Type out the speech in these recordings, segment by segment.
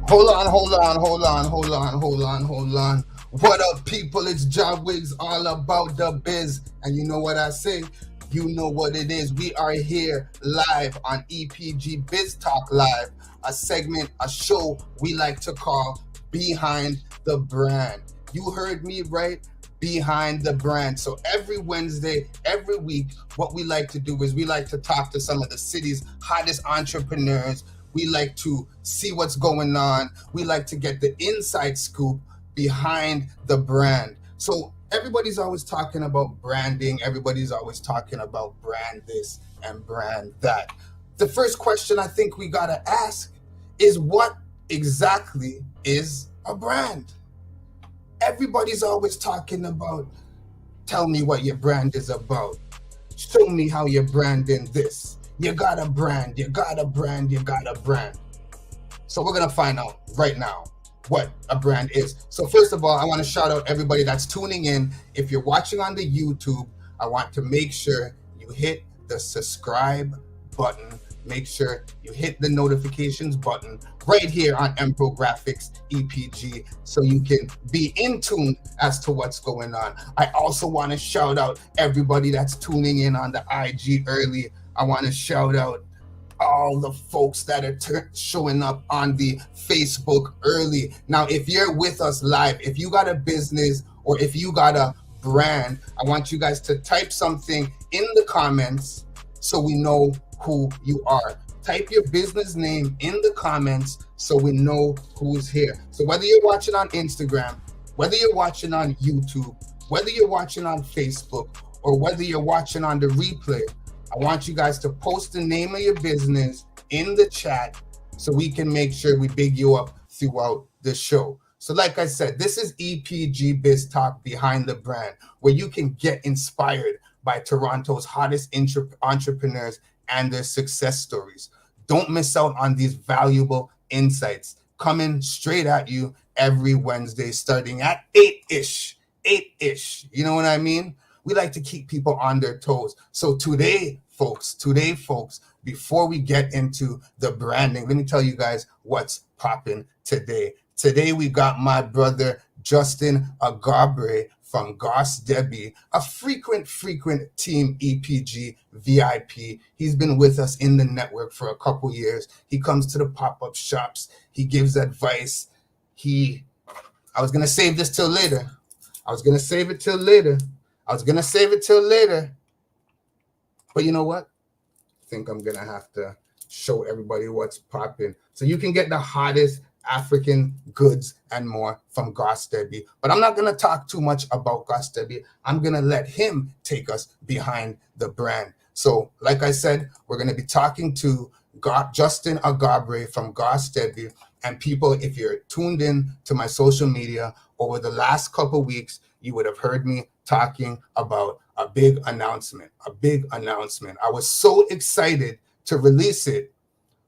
Hold on. What up, people? It's Job Wigs, all about the biz. And you know what I say? You know what it is. We are here live on EPG Biz Talk Live, a segment, a show we like to call Behind the Brand. You heard me right? Behind the Brand. So every Wednesday, every week, what we like to do is we like to talk to some of the city's hottest entrepreneurs. We like to see what's going on. We like to get the inside scoop behind the brand. So everybody's always talking about branding. Everybody's always talking about brand this and brand that. The first question I think we got to ask is, what exactly is a brand? Everybody's always talking about, tell me what your brand is about. Show me how you're branding this. You got a brand. So we're going to find out right now what a brand is. So first of all, I want to shout out everybody that's tuning in. If you're watching on the YouTube, I want to make sure you hit the subscribe button. Make sure you hit the notifications button right here on Empro Graphics EPG so you can be in tune as to what's going on. I also want to shout out everybody that's tuning in on the IG early. I want to shout out all the folks that are showing up on the Facebook early. Now, if you're with us live, if you got a business or if you got a brand, I want you guys to type something in the comments so we know who you are. Type your business name in the comments so we know who's here. So whether you're watching on Instagram, whether you're watching on YouTube, whether you're watching on Facebook, or whether you're watching on the replay, I want you guys to post the name of your business in the chat so we can make sure we big you up throughout the show. So like I said, this is EPG Biz Talk Behind the Brand, where you can get inspired by Toronto's hottest entrepreneurs and their success stories. Don't miss out on these valuable insights coming straight at you every Wednesday starting at 8-ish. You know what I mean? We like to keep people on their toes. So today, folks, before we get into the branding, let me tell you guys what's popping today. Today, we got my brother, Justin Agabre from Goss Debbie, a frequent Team EPG VIP. He's been with us in the network for a couple years. He comes to the pop-up shops. He gives advice. I was going to save this till later. I was going to save it till later. But you know what? I think I'm going to have to show everybody what's popping so you can get the hottest African goods and more from Goss Debbie. But I'm not going to talk too much about Goss Debbie. I'm going to let him take us behind the brand. So like I said, we're going to be talking to Justin Agabre from Goss Debbie. And people, if you're tuned in to my social media over the last couple weeks, you would have heard me talking about a big announcement. I was so excited to release it,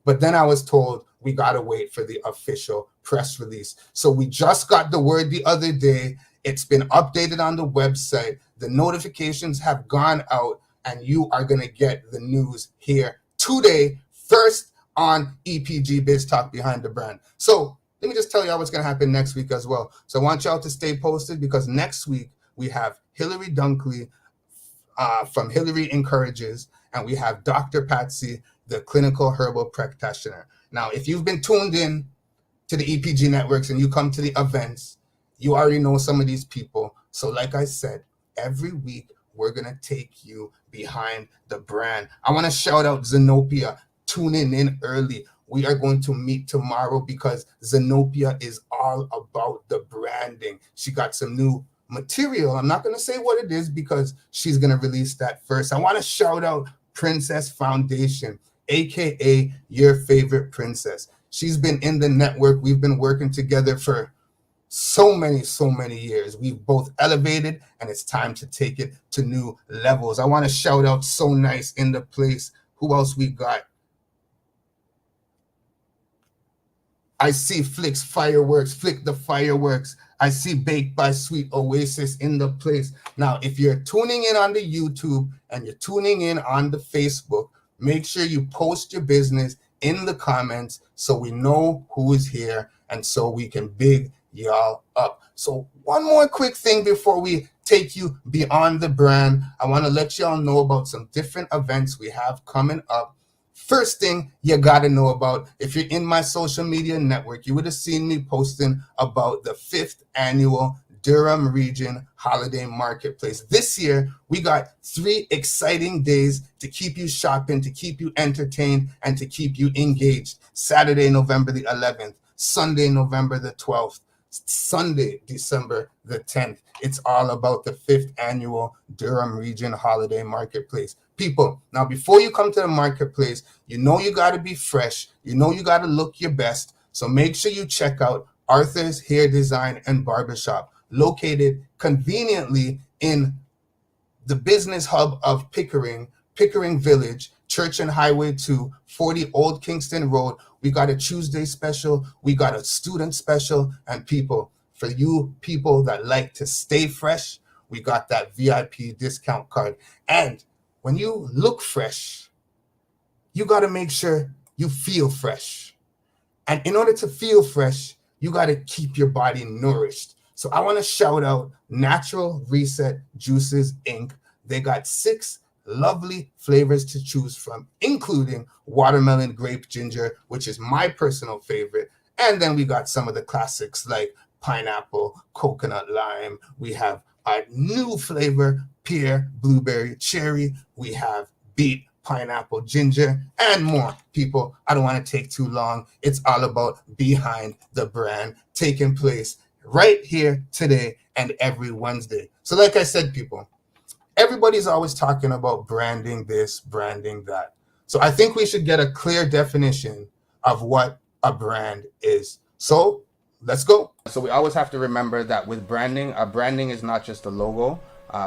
but then I was told we got to wait for the official press release. So we just got the word the other day. It's been updated on the website. The notifications have gone out, and you are going to get the news here today, first on EPG Biz Talk Behind the Brand. So let me just tell you what's going to happen next week as well. So I want y'all to stay posted because next week we have Hillary Dunkley from Hillary Encourages, and we have Dr. Patsy, the clinical herbal practitioner. Now, if you've been tuned in to the EPG networks and you come to the events, you already know some of these people. So like I said, every week we're going to take you behind the brand. I want to shout out Zenopia, tuning in early. We are going to meet tomorrow because Zenopia is all about the branding. She got some new material. I'm not going to say what it is because she's going to release that first. I want to shout out Princess Foundation, aka your favorite princess. She's been in the network. We've been working together for so many years. We've both elevated, and it's time to take it to new levels. I want to shout out So Nice in the place. Who else we got? I see Flick the fireworks. I see Baked by Sweet Oasis in the place. Now, if you're tuning in on the YouTube and you're tuning in on the Facebook, make sure you post your business in the comments so we know who is here and so we can big y'all up. So one more quick thing before we take you beyond the brand, I want to let y'all know about some different events we have coming up. First thing you got to know about, if you're in my social media network, you would have seen me posting about the 5th annual Durham Region Holiday Marketplace. This year, we got 3 exciting days to keep you shopping, to keep you entertained, and to keep you engaged. Saturday, November the 11th, Sunday, November the 12th, Sunday, December the 10th. It's all about the 5th annual Durham Region Holiday Marketplace. People, now before you come to the marketplace, you know you got to be fresh. You know you got to look your best. So make sure you check out Arthur's Hair Design and Barbershop, located conveniently in the business hub of Pickering Village, Church and Highway 2, 40 Old Kingston Road. We got a Tuesday special, we got a student special, and people, for you people that like to stay fresh, we got that VIP discount card. And when you look fresh, you got to make sure you feel fresh. And in order to feel fresh, you got to keep your body nourished. So I want to shout out Natural Reset Juices Inc. They got 6 lovely flavors to choose from, including watermelon, grape, ginger, which is my personal favorite. And then we got some of the classics like pineapple, coconut, lime. We have our new flavor, pear, blueberry, cherry. We have beet, pineapple, ginger, and more. People, I don't want to take too long. It's all about Behind the Brand, taking place right here today and every Wednesday. So like I said, people, everybody's always talking about branding this, branding that. So I think we should get a clear definition of what a brand is. So let's go. So we always have to remember that with branding, a branding is not just a logo.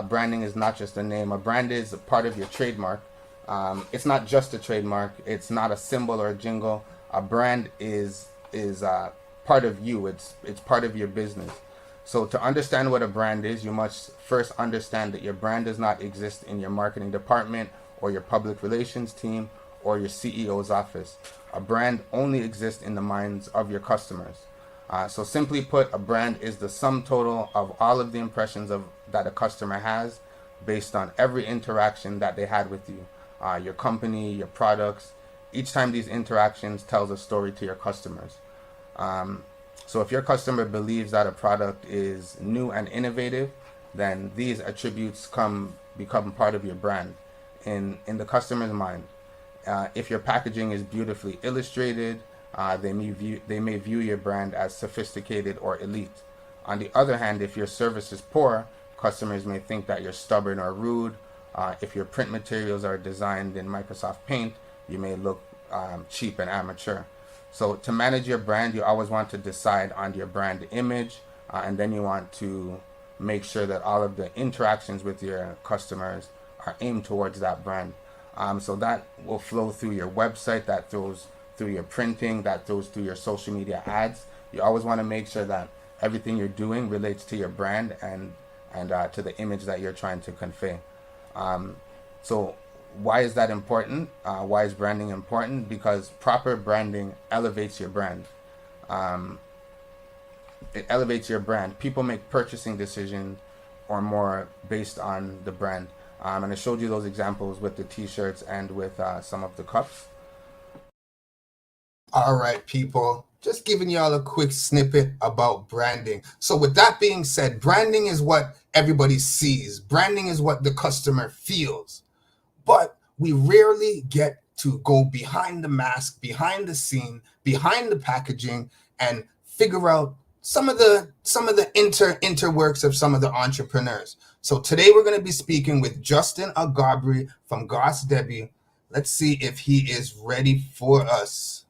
Branding is not just a name. A brand is a part of your trademark. It's not just a trademark. It's not a symbol or a jingle. A brand is part of you. It's part of your business. So to understand what a brand is, you must first understand that your brand does not exist in your marketing department or your public relations team or your CEO's office. A brand only exists in the minds of your customers. So simply put, a brand is the sum total of all of the impressions that a customer has based on every interaction that they had with you, your company, your products. Each time these interactions tells a story to your customers. So if your customer believes that a product is new and innovative, then these attributes become part of your brand in the customer's mind. If your packaging is beautifully illustrated, they may view your brand as sophisticated or elite. On the other hand, if your service is poor, customers may think that you're stubborn or rude. If your print materials are designed in Microsoft Paint, you may look cheap and amateur. So to manage your brand, you always want to decide on your brand image, and then you want to make sure that all of the interactions with your customers are aimed towards that brand. So that will flow through your website, that throws through your printing, that throws through your social media ads. You always want to make sure that everything you're doing relates to your brand and to the image that you're trying to convey. So why is that important? Why is branding important? Because proper branding elevates your brand. It elevates your brand. People make purchasing decisions or more based on the brand. And I showed you those examples with the t-shirts and with some of the cups. All right, people, just giving y'all a quick snippet about branding. So with that being said, branding is what everybody sees. Branding is what the customer feels. But we rarely get to go behind the mask, behind the scene, behind the packaging, and figure out some of the interworks of some of the entrepreneurs. So today we're going to be speaking with Justin Agabri from Goss Debbie. Let's see if he is ready for us.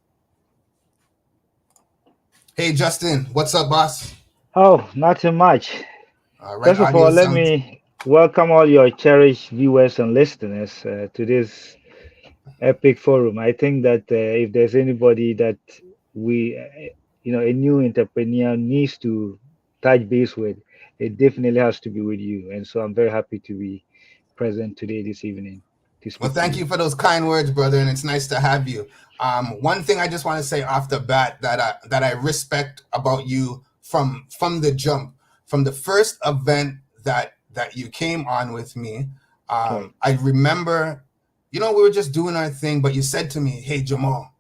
Hey, Justin, what's up, boss? Oh, not too much. All right, First of all, audience. let me welcome all your cherished viewers and listeners to this epic forum. I think that if there's anybody that a new entrepreneur needs to touch base with, it definitely has to be with you. And so I'm very happy to be present today, this evening, to Well, speak to thank you. you for those kind words, brother, and it's nice to have you. One thing I just want to say off the bat that I respect about you from the jump, from the first event that you came on with me. Right. I remember, we were just doing our thing, but you said to me, "Hey Jamal,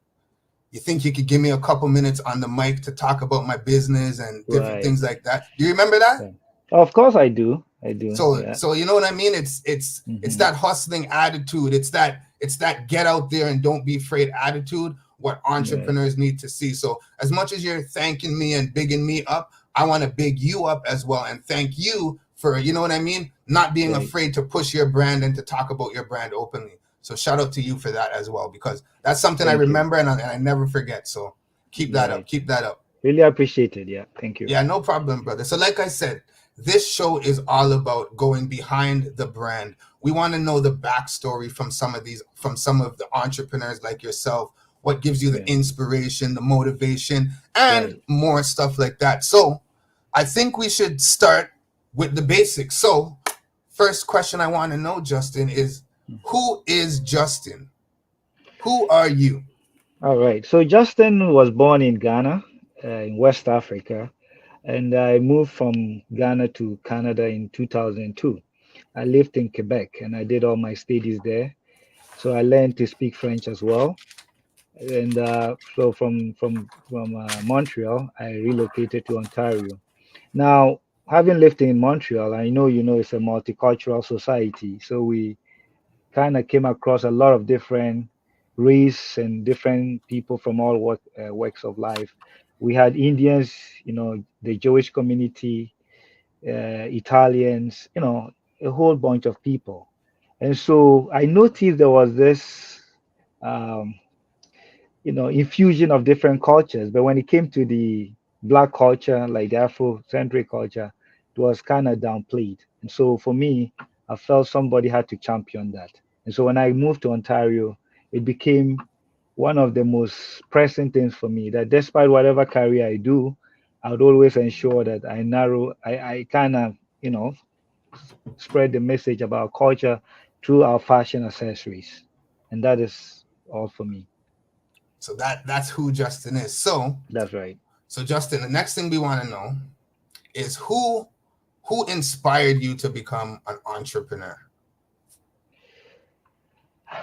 you think you could give me a couple minutes on the mic to talk about my business and different Right. things like that?" Do you remember that? Right. Of course I do. I do. Yeah. So you know what I mean? It's Hmm. that hustling attitude. It's that get out there and don't be afraid attitude. What Right. entrepreneurs need to see. So as much as you're thanking me and bigging me up, I want to big you up as well and thank you for, you know what I mean, not being Right. afraid to push your brand and to talk about your brand openly. So shout out to you for that as well, because that's something I Thank you. remember and I never forget. So keep that up. Right. Keep that up. Really appreciate it. Yeah. Thank you. Yeah, no problem, brother. So, like I said, this show is all about going behind the brand. We want to know the backstory from some of the entrepreneurs like yourself. What gives you the Yeah. inspiration, the motivation, and Right. more stuff like that. So, I think we should start with the basics. So, first question I want to know, Justin, is who is Justin? Who are you? All right. So Justin was born in Ghana, in West Africa, and I moved from Ghana to Canada in 2002. I lived in Quebec and I did all my studies there. So I learned to speak French as well. And so from Montreal, I relocated to Ontario. Now, having lived in Montreal, I know it's a multicultural society. So we kind of came across a lot of different race and different people from all works of life. We had Indians, the Jewish community, Italians, a whole bunch of people. And so I noticed there was this, um, infusion of different cultures. But when it came to the Black culture, like the Afrocentric culture, it was kind of downplayed. And so for me, I felt somebody had to champion that. And so when I moved to Ontario, it became one of the most pressing things for me that despite whatever career I do, I would always ensure that I kind of, spread the message about culture through our fashion accessories. And that is all for me. So that's who Justin is. So, That's right. Justin, the next thing we want to know is who inspired you to become an entrepreneur?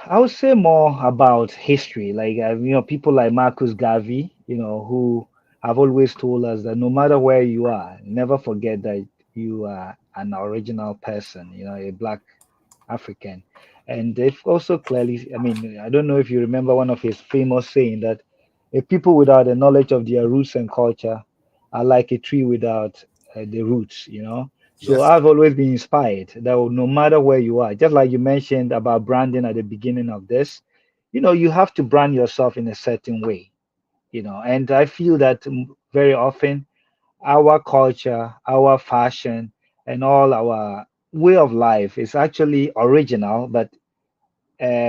I would say more about history, like people like Marcus Garvey, who have always told us that no matter where you are, never forget that you are an original person, a Black African. And they've also clearly, I mean, I don't know if you remember one of his famous saying that a people without a knowledge of their roots and culture are like a tree without the roots. So Yes, I've always been inspired that no matter where you are, just like you mentioned about branding at the beginning of this, you have to brand yourself in a certain way. And I feel that very often our culture, our fashion, and all our way of life is actually original, but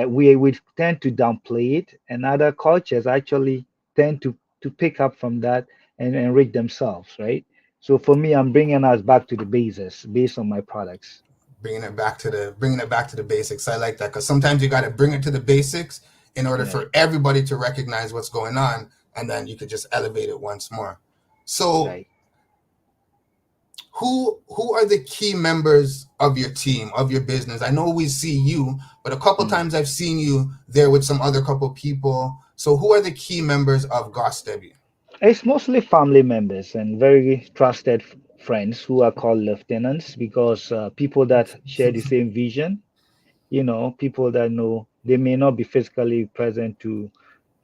we tend to downplay it, and other cultures actually tend to pick up from that and enrich themselves, right? So for me, I'm bringing us back to the basis based on my products. bringing it back to the basics. I like that because sometimes you got to bring it to the basics in order Right, for everybody to recognize what's going on, and then you could just elevate it once more. So, right. who are the key members of your team, of your business? I know we see you, but a couple Mm. times I've seen you there with some other couple people. So who are the key members of Goss Debbie? It's mostly family members and very trusted friends who are called lieutenants because people that share the same vision, people that know they may not be physically present to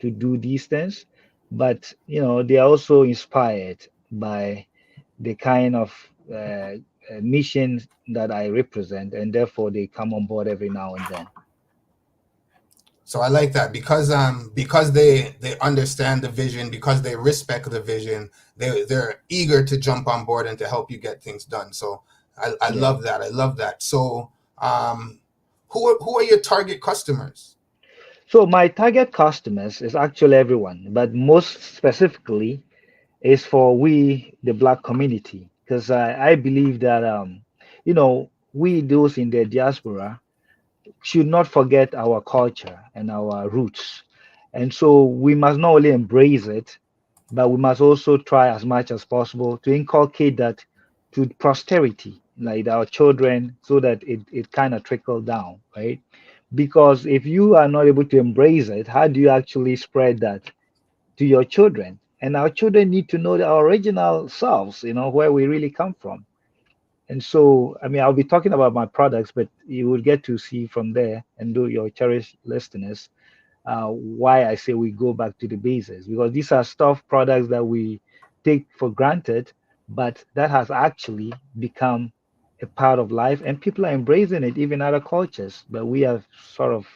do these things, but they are also inspired by the kind of mission that I represent, and therefore they come on board every now and then. So I like that because they understand the vision, because they respect the vision, they're eager to jump on board and to help you get things done. So I Yeah. love that. I love that. So who are your target customers? So my target customers is actually everyone, but most specifically is for we, the Black community, because I believe that we those in the diaspora should not forget our culture and our roots. And so we must not only embrace it, but we must also try as much as possible to inculcate that to posterity, like our children, so that it kind of trickle down, right? Because if you are not able to embrace it, how do you actually spread that to your children? And our children need to know our original selves, where we really come from. And so, I mean, I'll be talking about my products, but you will get to see from there, and do your cherished listeners, why I say we go back to the basics, because these are stuff products that we take for granted, but that has actually become a part of life, and people are embracing it, even other cultures, but we are sort of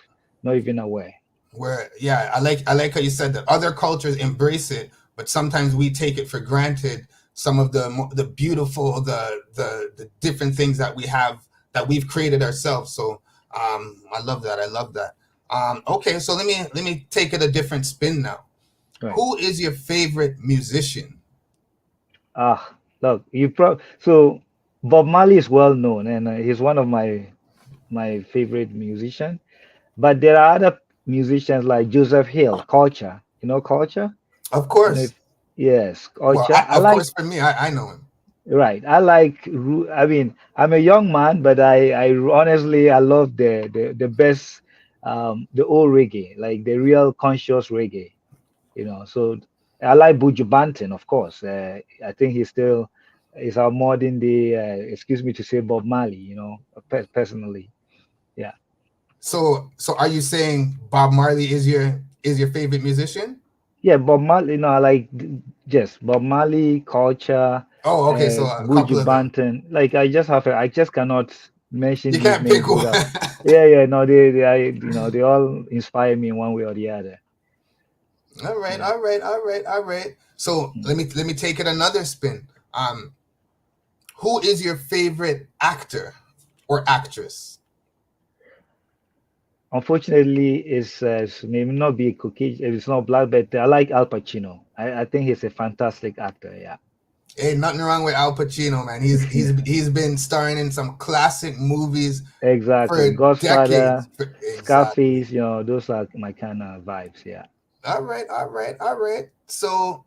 not even aware. Where yeah, I like how you said that other cultures embrace it, but sometimes we take it for granted. Some of the beautiful, the different things that we have, that we've created ourselves. So I love that. I love that. Okay, so let me take it a different spin now. Right. Who is your favorite musician? Ah, look, so Bob Marley is well known, and he's one of my favorite musicians. But there are other musicians like Joseph Hill, Culture. You know Culture? Of I don't know course. if Yes, Well, Culture. I of like course for me, I know him. Right. I mean, I'm a young man, but I honestly, I love the best, the old reggae, like the real conscious reggae. So I like Buju Banton, of course. I think he still is our modern day, excuse me to say, Bob Marley, personally. Yeah. So are you saying Bob Marley is your favorite musician? Yeah, Bob Marley, I like just Bob Marley, Culture, Oh, okay. So a couple Buju of them. Banton. Like I just cannot mention You these can't pick names one. without. Yeah, yeah, no, they all inspire me in one way or the other. All right, Yeah. all right, all right, all right. So Mm. let me take it another spin. Who is your favorite actor or actress? Unfortunately, maybe not be Caucasian, it's not black, but I like Al Pacino. I think he's a fantastic actor. Yeah. Ain't nothing wrong with Al Pacino, man. He's he's Yeah. he's been starring in some classic movies Exactly. for Godfather, decades. Exactly. Scarface, those are my kind of vibes. Yeah. All right, all right, all right. So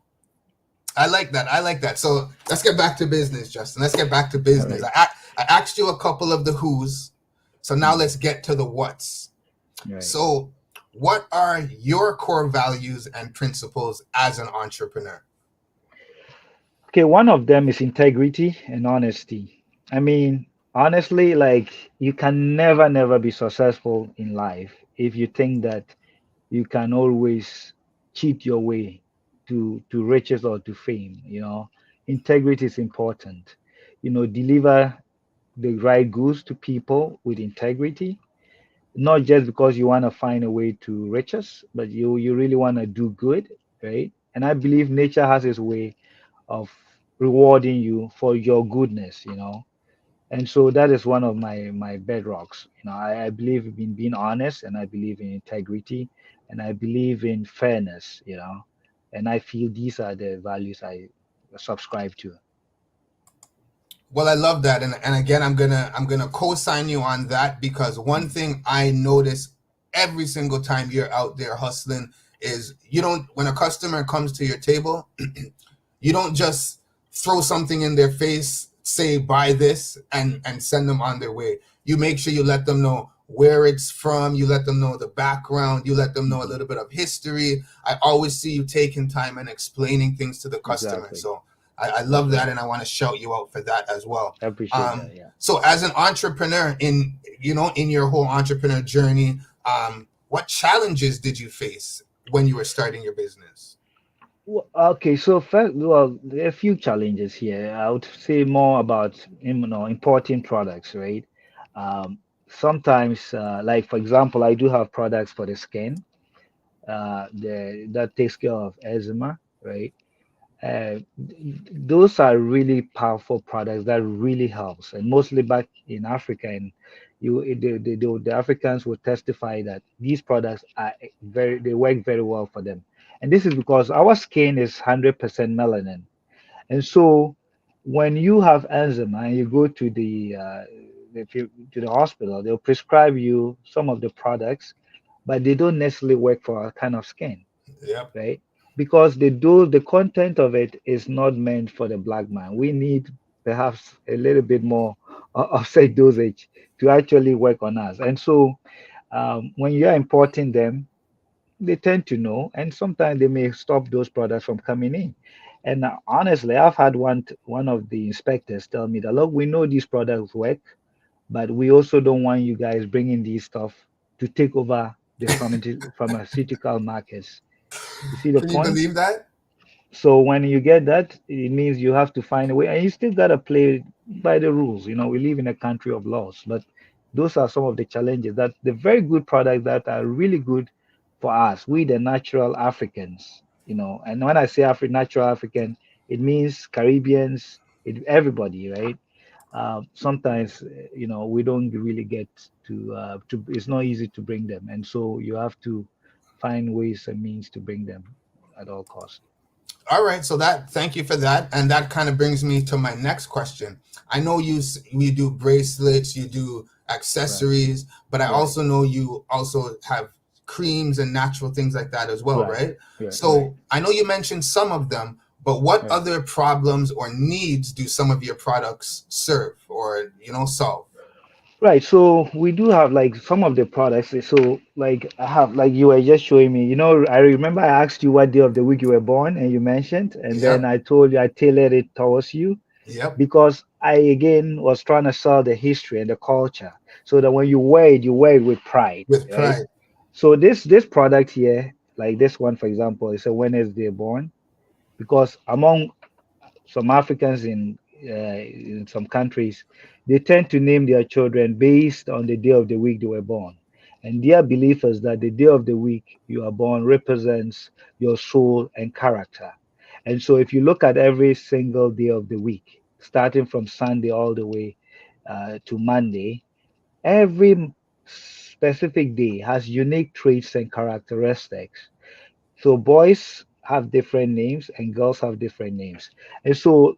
I like that. I like that. So let's get back to business, Justin. Let's get back to All business. right. I asked you a couple of the who's. So now Mm. let's get to the what's. Right. So, what are your core values and principles as an entrepreneur? Okay, one of them is integrity and honesty. I mean, honestly, like you can never be successful in life if you think that you can always cheat your way to riches or to fame. Integrity is important. Deliver the right goods to people with integrity, not just because you want to find a way to riches, but you really want to do good, right? And I believe nature has its way of rewarding you for your goodness. And so that is one of my bedrocks. I believe in being honest, and I believe in integrity, and I believe in fairness. And I feel these are the values I subscribe to. Well, I love that, and again, I'm gonna co-sign you on that, because one Mm. thing I notice every single time you're out there hustling is you don't, when a customer comes to your table, you don't just throw something in their face, say buy this, and send them on their way. You make sure you let them know where it's from, you let them know the background, you let them know a Mhm. little bit of history. I always see you taking time and explaining things to the customer. Exactly. So I That's love that, right. and I want to shout you out for that as well. I appreciate that. Yeah. So as an entrepreneur, in your whole entrepreneur journey, what challenges did you face when you were starting your business? Okay, so first, well, there are a few challenges here. I would say more about importing products, right? Sometimes, like for example, I do have products for the skin, that takes care of eczema, right? Those are really powerful products that really helps, and mostly back in Africa, and the Africans will testify that these products they work very well for them, and this is because our skin is 100% melanin, and so when you have eczema and you go to to the hospital, they'll prescribe you some of the products but they don't necessarily work for our kind of skin, Yep. right? Because the content of it is not meant for the black man. We need perhaps a little bit more offset dosage to actually work on us. And so when you are importing them, they tend to know, and sometimes they may stop those products from coming in. And honestly, I've had one of the inspectors tell me that, look, we know these products work, but we also don't want you guys bringing these stuff to take over the pharmaceutical markets. You see the Can you point? believe that? So when you get that, it means you have to find a way, and you still gotta play by the rules. You know, we live in a country of laws, but those are some of the challenges. That the very good products that are really good for us, we the natural Africans. You know, and when I say natural African, it means Caribbeans, everybody, right? Sometimes, we don't really get to. It's not easy to bring them, and so you have to find ways and means to bring them at all costs. All right, so that thank you for that, and that kind of brings me to my next question. I know you do bracelets, you do Right. accessories, but I Right. also know you also have creams and natural things like that as well, Right. right? Right. Right. So I know you mentioned some of them, but what Right. other problems or needs do some of your products serve or solve? Right. So we do have like some of the products. So like I have like you were just showing me. I remember I asked you what day of the week you were born, and you mentioned, and then Yep, I told you I tailored it towards you yep, because I again was trying to sell the history and the culture, so that when you wear it with pride, with right? pride. So this product here, like this one for example, is a Wednesday born because among some Africans in some countries, they tend to name their children based on the day of the week they were born. And their belief is that the day of the week you are born represents your soul and character. And so if you look at every single day of the week, starting from Sunday all the way to Monday, every specific day has unique traits and characteristics. So boys have different names and girls have different names. And so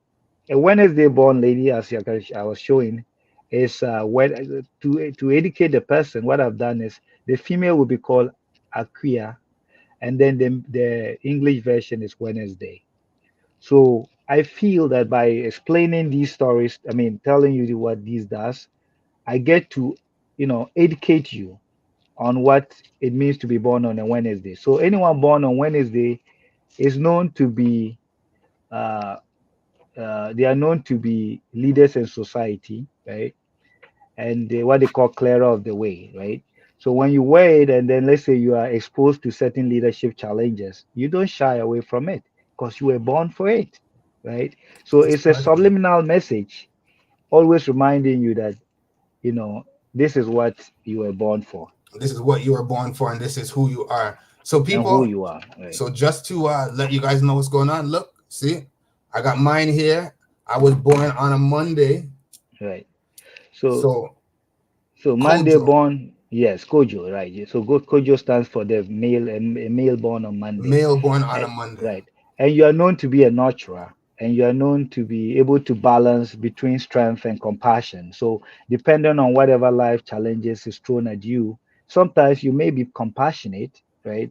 a Wednesday born lady, as I was showing, is when to educate the person. What I've done is the female will be called Aquia, and then the English version is Wednesday. So I feel that by explaining these stories, I mean telling you what these does, I get to educate you on what it means to be born on a Wednesday. So anyone born on Wednesday is known to be uh, they are known to be leaders in society, right? And what they call clearer of the way, right? So when you wear it, and then let's say you are exposed to certain leadership challenges, you don't shy away from it because you were born for it, right? So It's it's a part of you. subliminal message, always reminding you that you know this is what you were born for This is what you were born for, and this is who you are. So and who people, you are, right? so just to let you guys know what's going on, look, see, I got mine here. I was born on a Monday, Right. So so So Monday Kojo, born, yes, Kojo, right? Yeah, so Kojo stands for the male, a male born on Monday, male born on a and, Monday. right? And you are known to be a nurturer, and you are known to be able to balance between strength and compassion. So depending on whatever life challenges is thrown at you, sometimes you may be compassionate, right?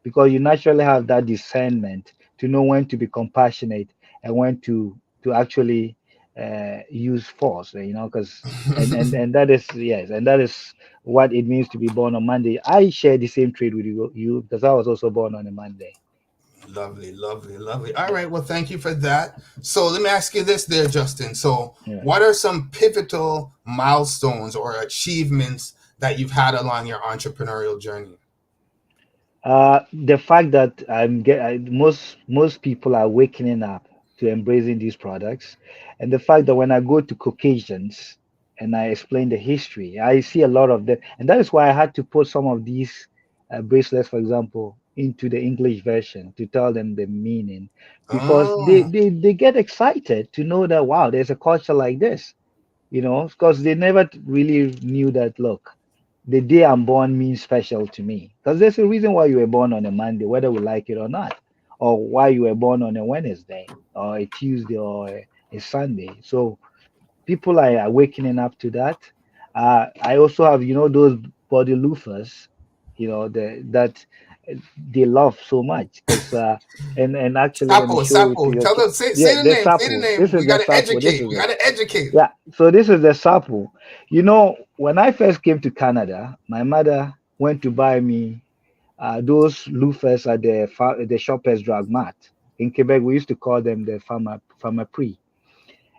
Because you naturally have that discernment to know when to be compassionate and when to actually use force, because and that is yes, and that is what it means to be born on Monday. I share the same trait with you because I was also born on a Monday. Lovely, lovely, lovely. All Yeah, right, well, thank you for that. So let me ask you this, there, Justin. So, yeah. what are some pivotal milestones or achievements that you've had along your entrepreneurial journey? The fact that most people are waking up to embracing these products, and the fact that when I go to Caucasians and I explain the history, I see a lot of them, and that is why I had to put some of these bracelets, for example, into the English version to tell them the meaning, because Oh, they get excited to know that wow, there's a culture like this, because they never really knew that. Look, the day I'm born means special to me because there's a reason why you were born on a Monday, whether we like it or not, or why you were born on a Wednesday or a Tuesday or a Sunday. So people are wakening up to that. I also have, those body loofahs. that they love so much. Because and actually, when you Sapo, show it to Sapo. your Tell kid, them, yeah, say the the name, say the sapo. This name. is We the gotta sapo. This educate. is We it. gotta educate. Yeah. So this is the sapo. When I first came to Canada, my mother went to buy me those loafers at the Shoppers Drug Mart in Quebec. We used to call them the farmer pre.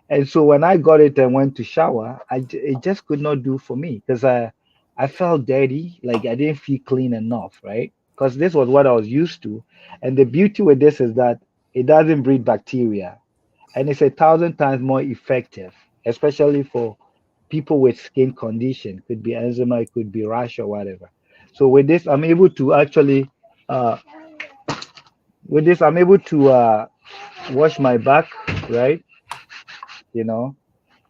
And so when I got it and went to shower, it just could not do for me because I felt dirty, like I didn't feel clean enough, right? Because this was what I was used to. And the beauty with this is that it doesn't breed bacteria, and it's 1,000 times more effective, especially for people with skin condition. Could be eczema, it could be rash or whatever. So with this, I'm able to actually, uh, wash my back, right? You know,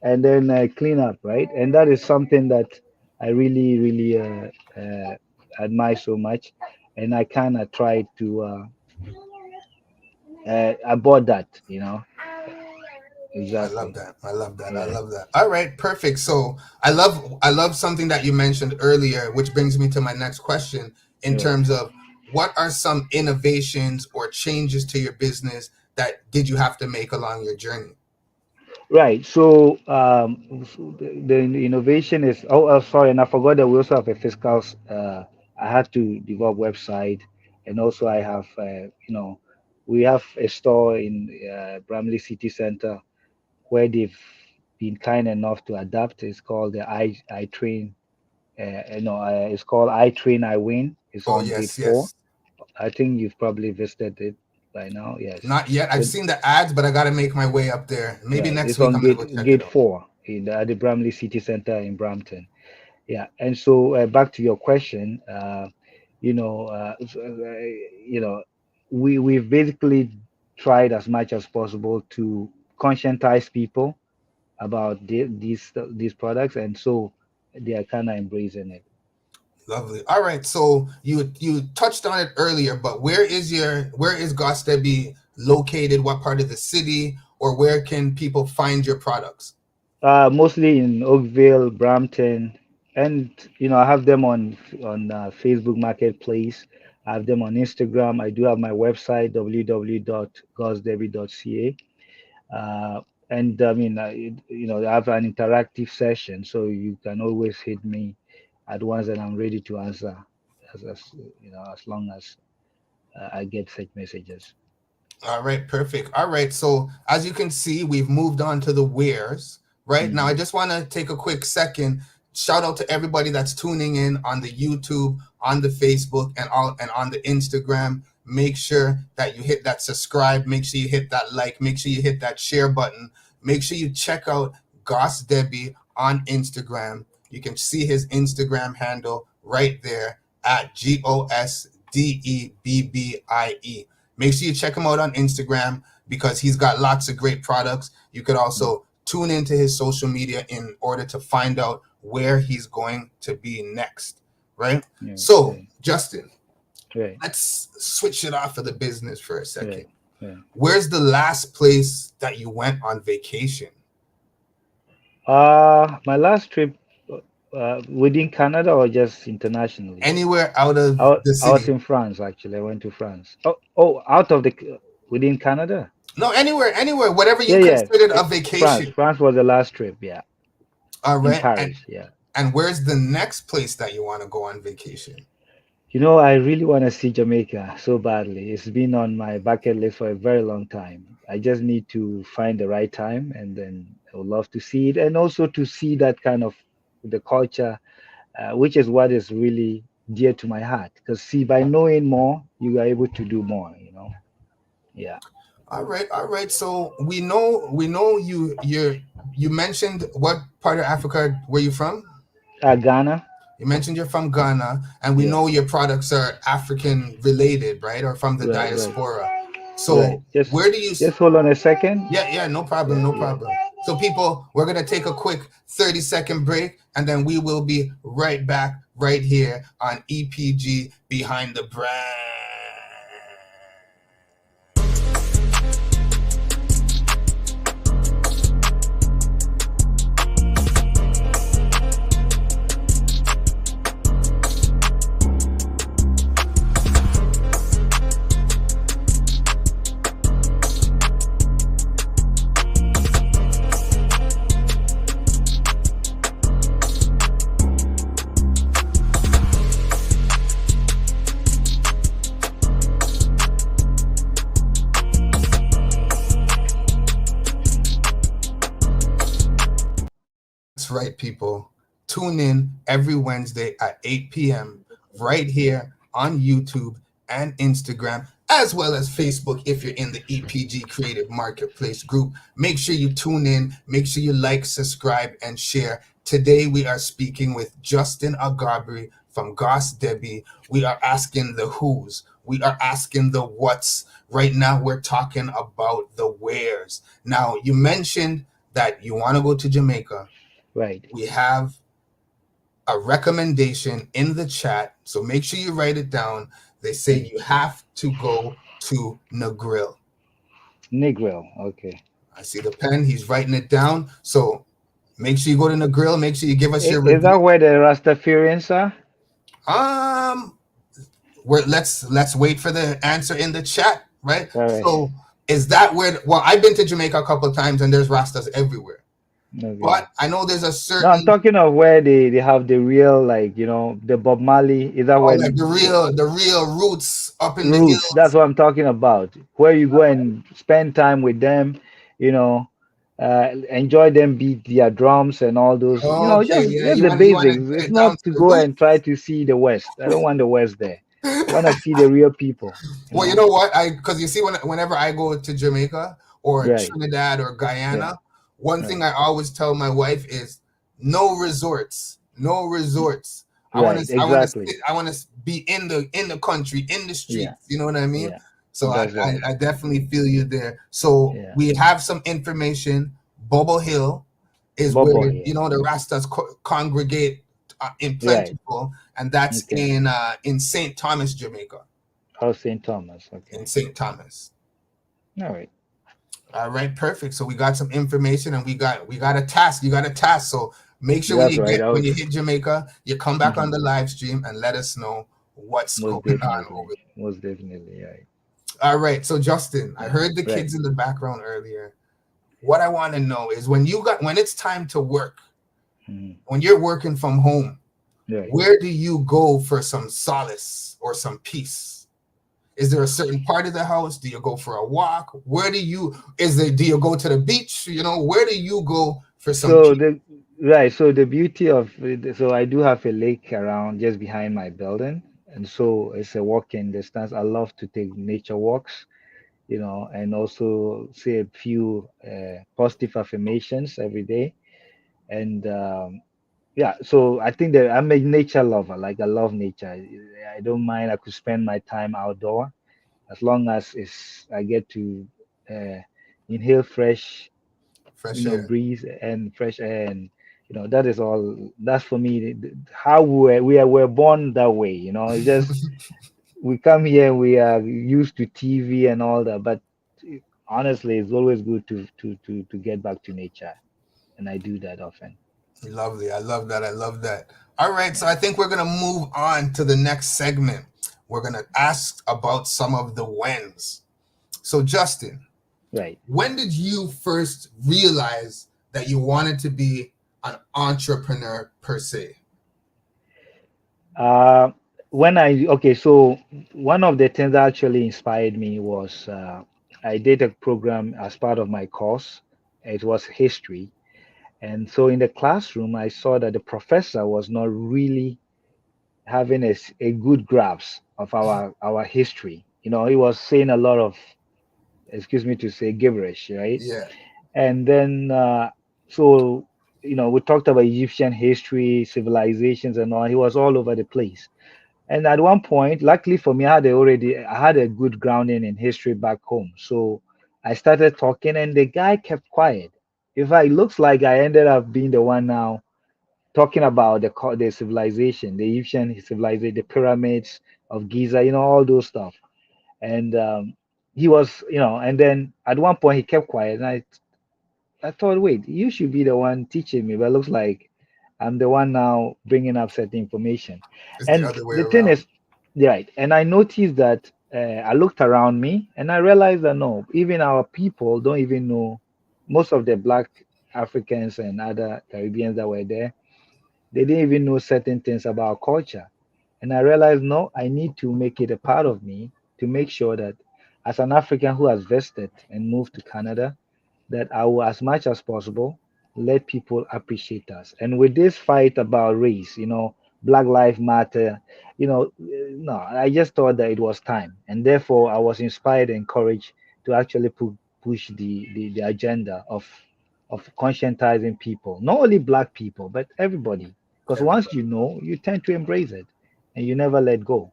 and then clean up, right? And that is something that I really, really admire so much. And I kind of tried to, I bought that, I love exactly. that. I love that. I Yeah, love that. All right, perfect. So I love something that you mentioned earlier, which brings me to my next question in yeah. terms of what are some innovations or changes to your business that did you have to make along your journey? Right. So the innovation is. Oh, sorry, and I forgot that we also have a fiscal. I had to develop website, and also I have. We have a store in Bramley City Center where they've been kind enough to adapt. It's called the I Train. It's called I Train I Win. It's Oh on grade yes, 4. yes. I think you've probably visited it by now. Yes. Not yet. I've So seen the ads, but I got to make my way up there. Maybe right, next it's week on I'm gonna go check it gate out. 4 at the Bramley City Center in Brampton. Yeah, and so back to your question, you know, you know, we've basically tried as much as possible to conscientize people about these products, and so they are kind of embracing it. Lovely. All right. So you touched on it earlier, but where is Gostebi located? What part of the city, or where can people find your products? Mostly in Oakville, Brampton, and I have them on Facebook Marketplace. I have them on Instagram. I do have my website www.gosdebbie.ca. Uh, and I mean, I have an interactive session, so you can always hit me at once, and I'm ready to answer as long as I get such messages. All right, perfect. All right, so as you can see, we've moved on to the wheres. Right now, I Hmm. just want to take a quick second. Shout out to everybody that's tuning in on the YouTube, on the Facebook, and on the Instagram. Make sure that you hit that subscribe. Make sure you hit that like. Make sure you hit that share button. Make sure you check out Goss Debbie on Instagram. You can see his Instagram handle right there at GOSDEBBIE. Make sure you check him out on Instagram because he's got lots of great products. You could also tune into his social media in order to find out where he's going to be next, right? Yeah, So, yeah, Justin, right, let's switch it off of the business for a second. right, right. Where's the last place that you went on vacation? My last trip within Canada or just internationally? Anywhere out of the I was city? in France actually. I went to France. Oh, out of the within Canada. No, anywhere, whatever you Yeah, yeah. considered a France. vacation. France was the last trip. Yeah, All in right. Paris. Yeah. And where's the next place that you want to go on vacation? I really want to see Jamaica so badly. It's been on my bucket list for a very long time. I just need to find the right time, and then I would love to see it, and also to see that kind of the culture, which is what is really dear to my heart. Because see, by knowing more, you are able to do more. Yeah. All right, all right. So we know you mentioned what part of Africa were you from? Ghana. You mentioned you're from Ghana, and we Yeah. know your products are African related, right, or from the Right. Right. diaspora. Right. So where do you? Just hold on a second. Yeah, yeah, no problem, Yeah. no Yeah. problem. So people, we're gonna take a quick 30-second break, and then we will be right back right here on EPG Behind the Brand. That's right, people. Tune in every Wednesday at 8 p.m. right here on YouTube and Instagram, as well as Facebook if you're in the EPG Creative Marketplace group. Make sure you tune in, make sure you like, subscribe, and share. Today we are speaking with Justin Agabri from Goss Debbie. We are asking the who's, we are asking the what's. Right now we're talking about the where's. Now you mentioned that you want to go to Jamaica. Right. We have a recommendation in the chat, so make sure you write it down. They say you have to go to Negril. Negril. Okay. I see the pen. He's writing it down. So make sure you go to Negril. Make sure you give us your Is that review. where the Rastafarians are? Um, let's wait for the answer in the chat, right? All right. So is that where? Well, I've been to Jamaica a couple of times, and there's Rastas everywhere. Okay. But I know there's a No, I'm certain talking of where they have the real, like, the Bob Marley. Is that where like the real roots up in the roots? That's hills. what I'm talking about. Where you go and spend time with them, enjoy them beat their drums and all those. Okay, Just yeah, just the you want to basics. It's get down not to to the go roots. and try to see the West. I don't want the West there. I want to see the real people. Well, you know what? Because you see, whenever I go to Jamaica or Right, Trinidad or yeah, Guyana, one thing right, I always tell my wife is no resorts, no resorts. right. Exactly. I want to be in the country, in the Yeah, streets. You know what I mean? yeah. So I, That's I, right. I definitely feel you there. So Yeah. we have some information. Bubble Hill is where Bobo here. the Rastas congregate in Right. plentiful, and that's Okay. in Saint Thomas, Jamaica. Oh, St. Thomas. In Okay. Saint Thomas. All right. All right, perfect. So we got some information, and we got a task. You got a task. So make sure when That's you right. get when you hit Jamaica, you come back on Mhm. the live stream and let us know what's Most going on definitely. over Most definitely. Right. there. All right. So Justin, I heard the Right. kids in the background earlier. What I want to know is when it's time to work, Mhm. when you're working from home, Right. where do you go for some solace or some peace? Is there a certain part of the house? Do you go for a walk? Do you go to the beach? Where do you go for some So peace? the right. So the beauty of it, so I do have a lake around just behind my building, and so it's a walking distance. I love to take nature walks, and also say a few positive affirmations every day. And yeah, so I think that I'm a nature lover. Like, I love nature. I don't mind. I could spend my time outdoor as long as I get to uh, inhale fresh, Fresh air. breeze and fresh air, and that is all. That's for me. How we're born that way. It's just we come here, we are used to TV and all that, but honestly, it's always good to get back to nature, and I do that often. Lovely. I love that. I love that. All right. So Yeah. I think we're going to move on to the next segment. We're going to ask about some of the whens. So, Justin, Right. when did you first realize that you wanted to be an entrepreneur per se? Uh, so one of the things that actually inspired me was I did a program as part of my course. It was history. And so in the classroom, I saw that the professor was not really having a good grasp of our history. He was saying a lot of, excuse me to say, gibberish, right? Yeah. And then, so, we talked about Egyptian history, civilizations, and all. He was all over the place. And at one point, luckily for me, I had a good grounding in history back home. So I started talking, and the guy kept quiet. In fact, it looks like I ended up being the one now talking about the civilization, the Egyptian civilization, the pyramids of Giza, all those stuff. And he was, and then at one point he kept quiet, and I thought, wait, you should be the one teaching me, but it looks like I'm the one now bringing up certain information. It's the And other way the thing around. is, right, and I noticed that I looked around me and I realized that no, even our people don't even know, most of the Black Africans and other Caribbeans that were there, they didn't even know certain things about culture. And I realized, no, I need to make it a part of me to make sure that as an African who has vested and moved to Canada, that I will, as much as possible, let people appreciate us. And with this fight about race, Black Lives Matter, no, I just thought that it was time. And therefore, I was inspired and encouraged to actually push the agenda of conscientizing people, not only Black people, but everybody. Because once Everybody. you know, you tend to embrace it and you never let go.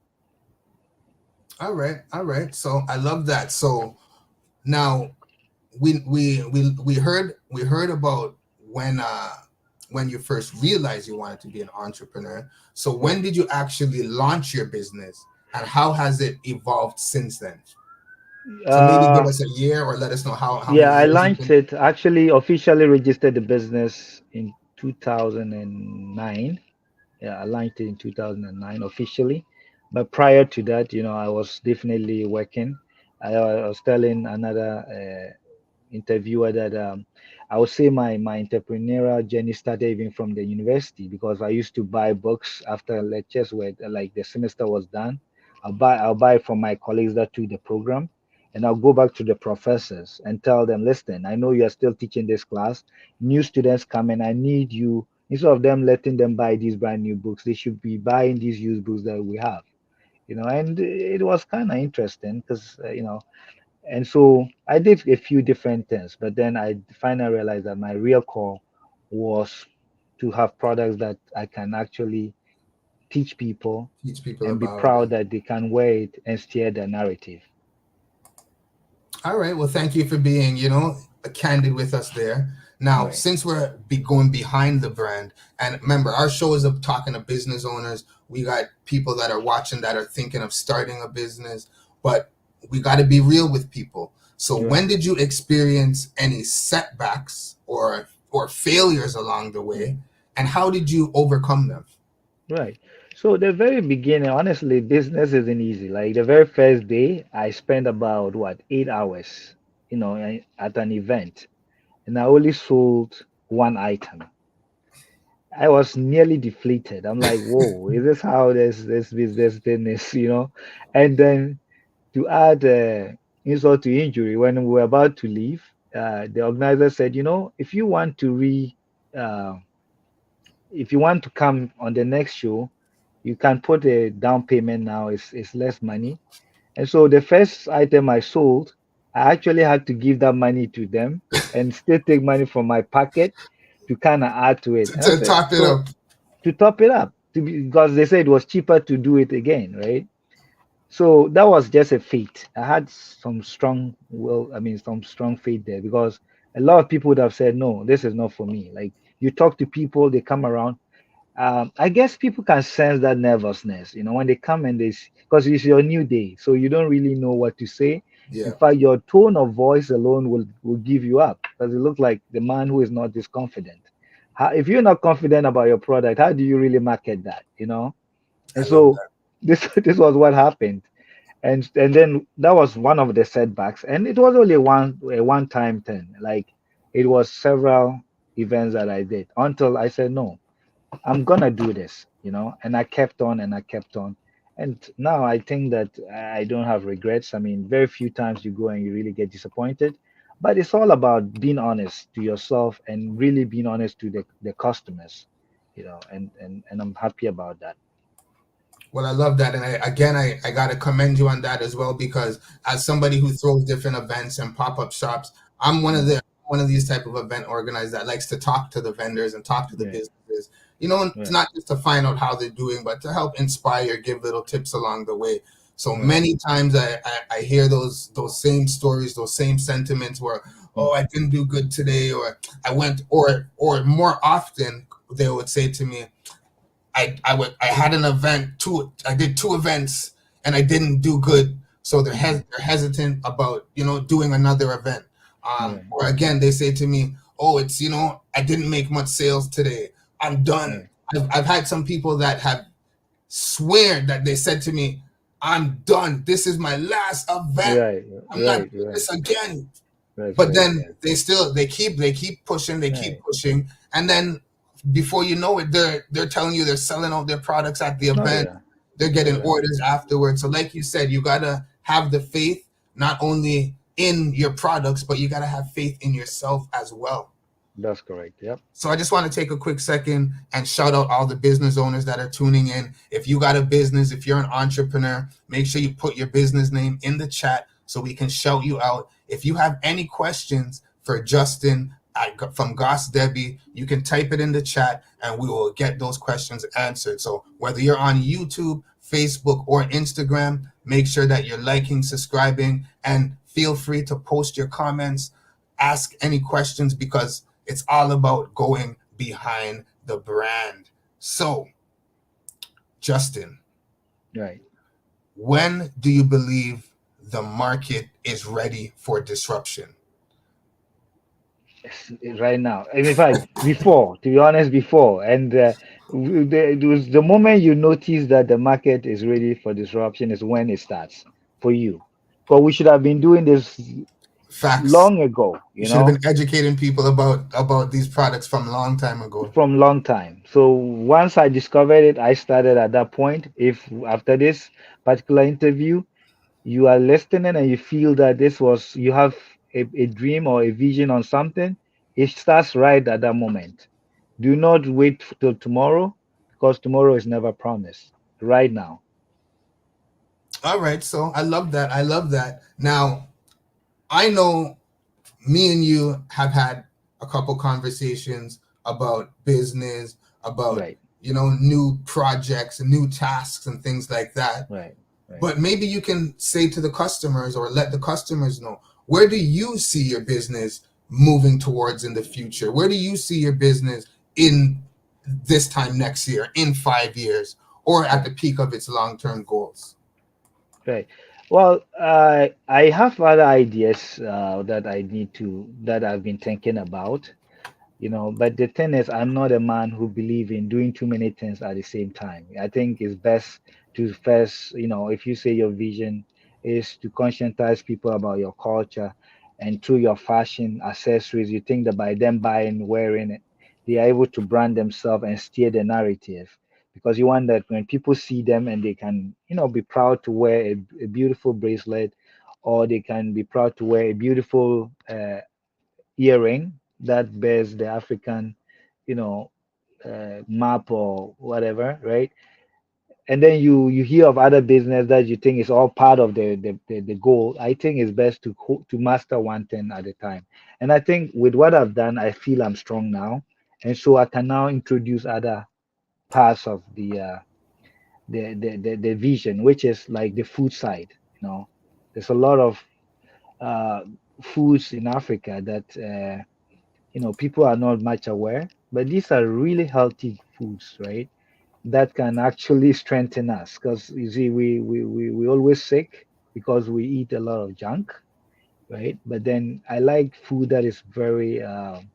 All right, all right. So I love that. So now we heard about when you first realized you wanted to be an entrepreneur. So when Right. did you actually launch your business, and how has it evolved since then? So maybe give Uh, us a year, or let us know how yeah, many I years you've launched been. it, actually officially registered the business in 2009. Yeah, I launched it in 2009 officially. But prior to that, I was definitely working. I was telling another interviewer that I would say my entrepreneurial journey started even from the university, because I used to buy books after lectures where like the semester was done. I'll buy from my colleagues that took the program, and I'll go back to the professors and tell them, listen, I know you are still teaching this class. New students come and I need you. Instead of them letting them buy these brand new books, they should be buying these used books that we have. And it was kind of interesting because and so I did a few different things, but then I finally realized that my real core was to have products that I can actually teach people Teach people and be about proud it. that they can wear it and steer the narrative. All right. Well, thank you for being, candid with us there. Now, Right. since we're going behind the brand, and remember, our show is of talking to business owners. We got people that are watching that are thinking of starting a business, but we got to be real with people. So, when Right. did you experience any setbacks or failures along the Right. way, and how did you overcome them? Right. So the very beginning, honestly, business isn't easy. Like the very first day, I spent about what, 8 hours, at an event, and I only sold one item. I was nearly deflated. I'm like, whoa, is this how this business thing is, And then to add insult to injury, when we were about to leave, the organizer said, uh, if you want to come on the next show, you can put a down payment now. It's less money. And so the first item I sold, I actually had to give that money to them and still take money from my pocket to kind of add to it. And I To said, top it so up. to top it up because they said it was cheaper to do it again, right? So that was just a fate. I had some strong will, I mean, some strong faith there, because a lot of people would have said, no, this is not for me. Like you talk to people, they come around. I guess people can sense that nervousness, when they come and because it's your new day, so you don't really know what to say. In Yeah, fact, your tone of voice alone will give you up, because it looks like the man who is not this confident. If you're not confident about your product, how do you really market that? I And love so that. this was what happened, and then that was one of the setbacks, and it was only a one time thing. Like it was several events that I did until I said no, I'm gonna do this. And I kept on and I kept on. And now I think that I don't have regrets. I mean, very few times you go and you really get disappointed, but it's all about being honest to yourself and really being honest to the customers, and I'm happy about that. Well, I love that, and I got to commend you on that as well, because as somebody who throws different events and pop up shops, I'm Mm, one of these type of event organizers that likes to talk to the vendors and talk to the right, businesses. And it's right, not just to find out how they're doing, but to help inspire, give little tips along the way. So right. many times I hear those same stories, those same sentiments where, oh, Mm, I didn't do good today, or I went, or more often they would say to me, I had an event, I did two events and I didn't do good, so mm, they're hesitant about doing another event. right, Or again, they say to me, oh, it's I didn't make much sales today, I'm done. right, I've had some people that have swear that they said to me, I'm done, this is my last event, right, I'm not right, doing right. this again. That's But very then sad. they keep pushing, Right. and then before you know it, they're telling you they're selling out their products at the Oh event. yeah. They're Oh getting yeah. orders afterwards. So like you said, you gotta have the faith not only in your products, but you gotta have faith in yourself as well. That's correct. Yep. So I just want to take a quick second and shout out all the business owners that are tuning in. If you got a business, if you're an entrepreneur, make sure you put your business name in the chat so we can shout you out. If you have any questions for Justin from Goss Debbie, you can type it in the chat and we will get those questions answered. So whether you're on YouTube, Facebook, or Instagram, make sure that you're liking, subscribing, and feel free to post your comments, ask any questions, because it's all about going behind the brand. So, Justin, Right. when do you believe the market is ready for disruption? Right now. And in fact, before, to be honest, before, and it was the moment you notice that the market is ready for disruption is when it starts for you. Because we should have been doing this Facts. long ago, You you should have know, been educating people about these products from a long time ago. from long time. So once I discovered it, I started at that point. If after this particular interview, you are listening and you feel that this was you have a dream or a vision on something, it starts right at that moment. Do not wait till tomorrow because tomorrow is never promised. Right now. All right, so I love that. I love that. Now, I know me and you have had a couple conversations about business, about Right, new projects and new tasks and things like that. right, right. But maybe you can say to the customers or let the customers know, where do you see your business moving towards in the future? Where do you see your business in this time next year, in 5 years, or at Right. the peak of its long-term goals? Right. Well, I have other ideas that I've been thinking about, but the thing is, I'm not a man who believe in doing too many things at the same time. I think it's best to first, if you say your vision is to conscientize people about your culture and through your fashion accessories, you think that by them buying, wearing it, they are able to brand themselves and steer the narrative. Because you want that when people see them and they can, be proud to wear a beautiful bracelet, or they can be proud to wear a beautiful earring that bears the African, you know, map or whatever, right? And then you hear of other business that you think is all part of the goal. I think it's best to master one thing at a time. And I think with what I've done, I feel I'm strong now, and so I can now introduce other parts of the vision, which is like the food side. There's a lot of uh, foods in Africa that people are not much aware, but these are really healthy foods, right? That can actually strengthen us because you see, we always sick because we eat a lot of junk, right? But then I like food that is very um,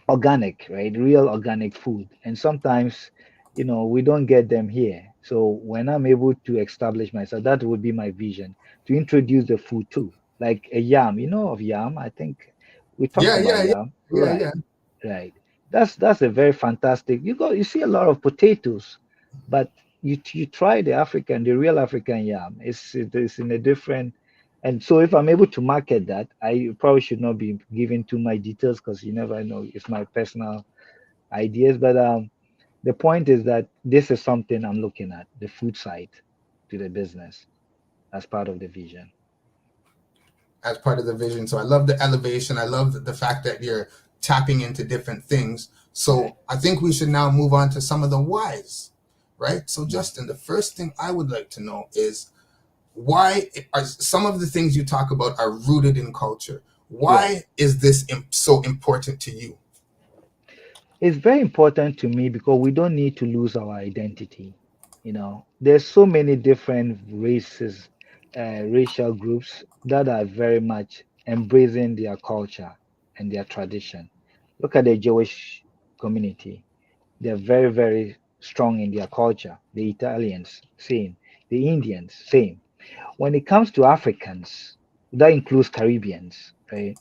organic, right? Real organic food. And sometimes, we don't get them here. So when I'm able to establish myself, that would be my vision to introduce the food too, like a yam. You know of yam? I think we talked Yeah, about yeah, yeah, yam, yeah, right? yeah. Right. That's a very fantastic. You see a lot of potatoes, but you try the real African yam. It's in a different. And so if I'm able to market that, I probably should not be giving too much details because you never know. It's my personal ideas, but the point is that this is something I'm looking at the food side to the business as part of the vision. As part of the vision. So I love the elevation. I love the fact that you're tapping into different things. Right. So I think we should now move on to some of the whys, right? So Right. Justin, the first thing I would like to know is, why are some of the things you talk about are rooted in culture? Right. Why is this so important to you? It's very important to me because we don't need to lose our identity. There's so many different races, racial groups that are very much embracing their culture and their tradition. Look at the Jewish community. They're very, very strong in their culture. The Italians, same. The Indians, same. When it comes to Africans, that includes Caribbeans, right?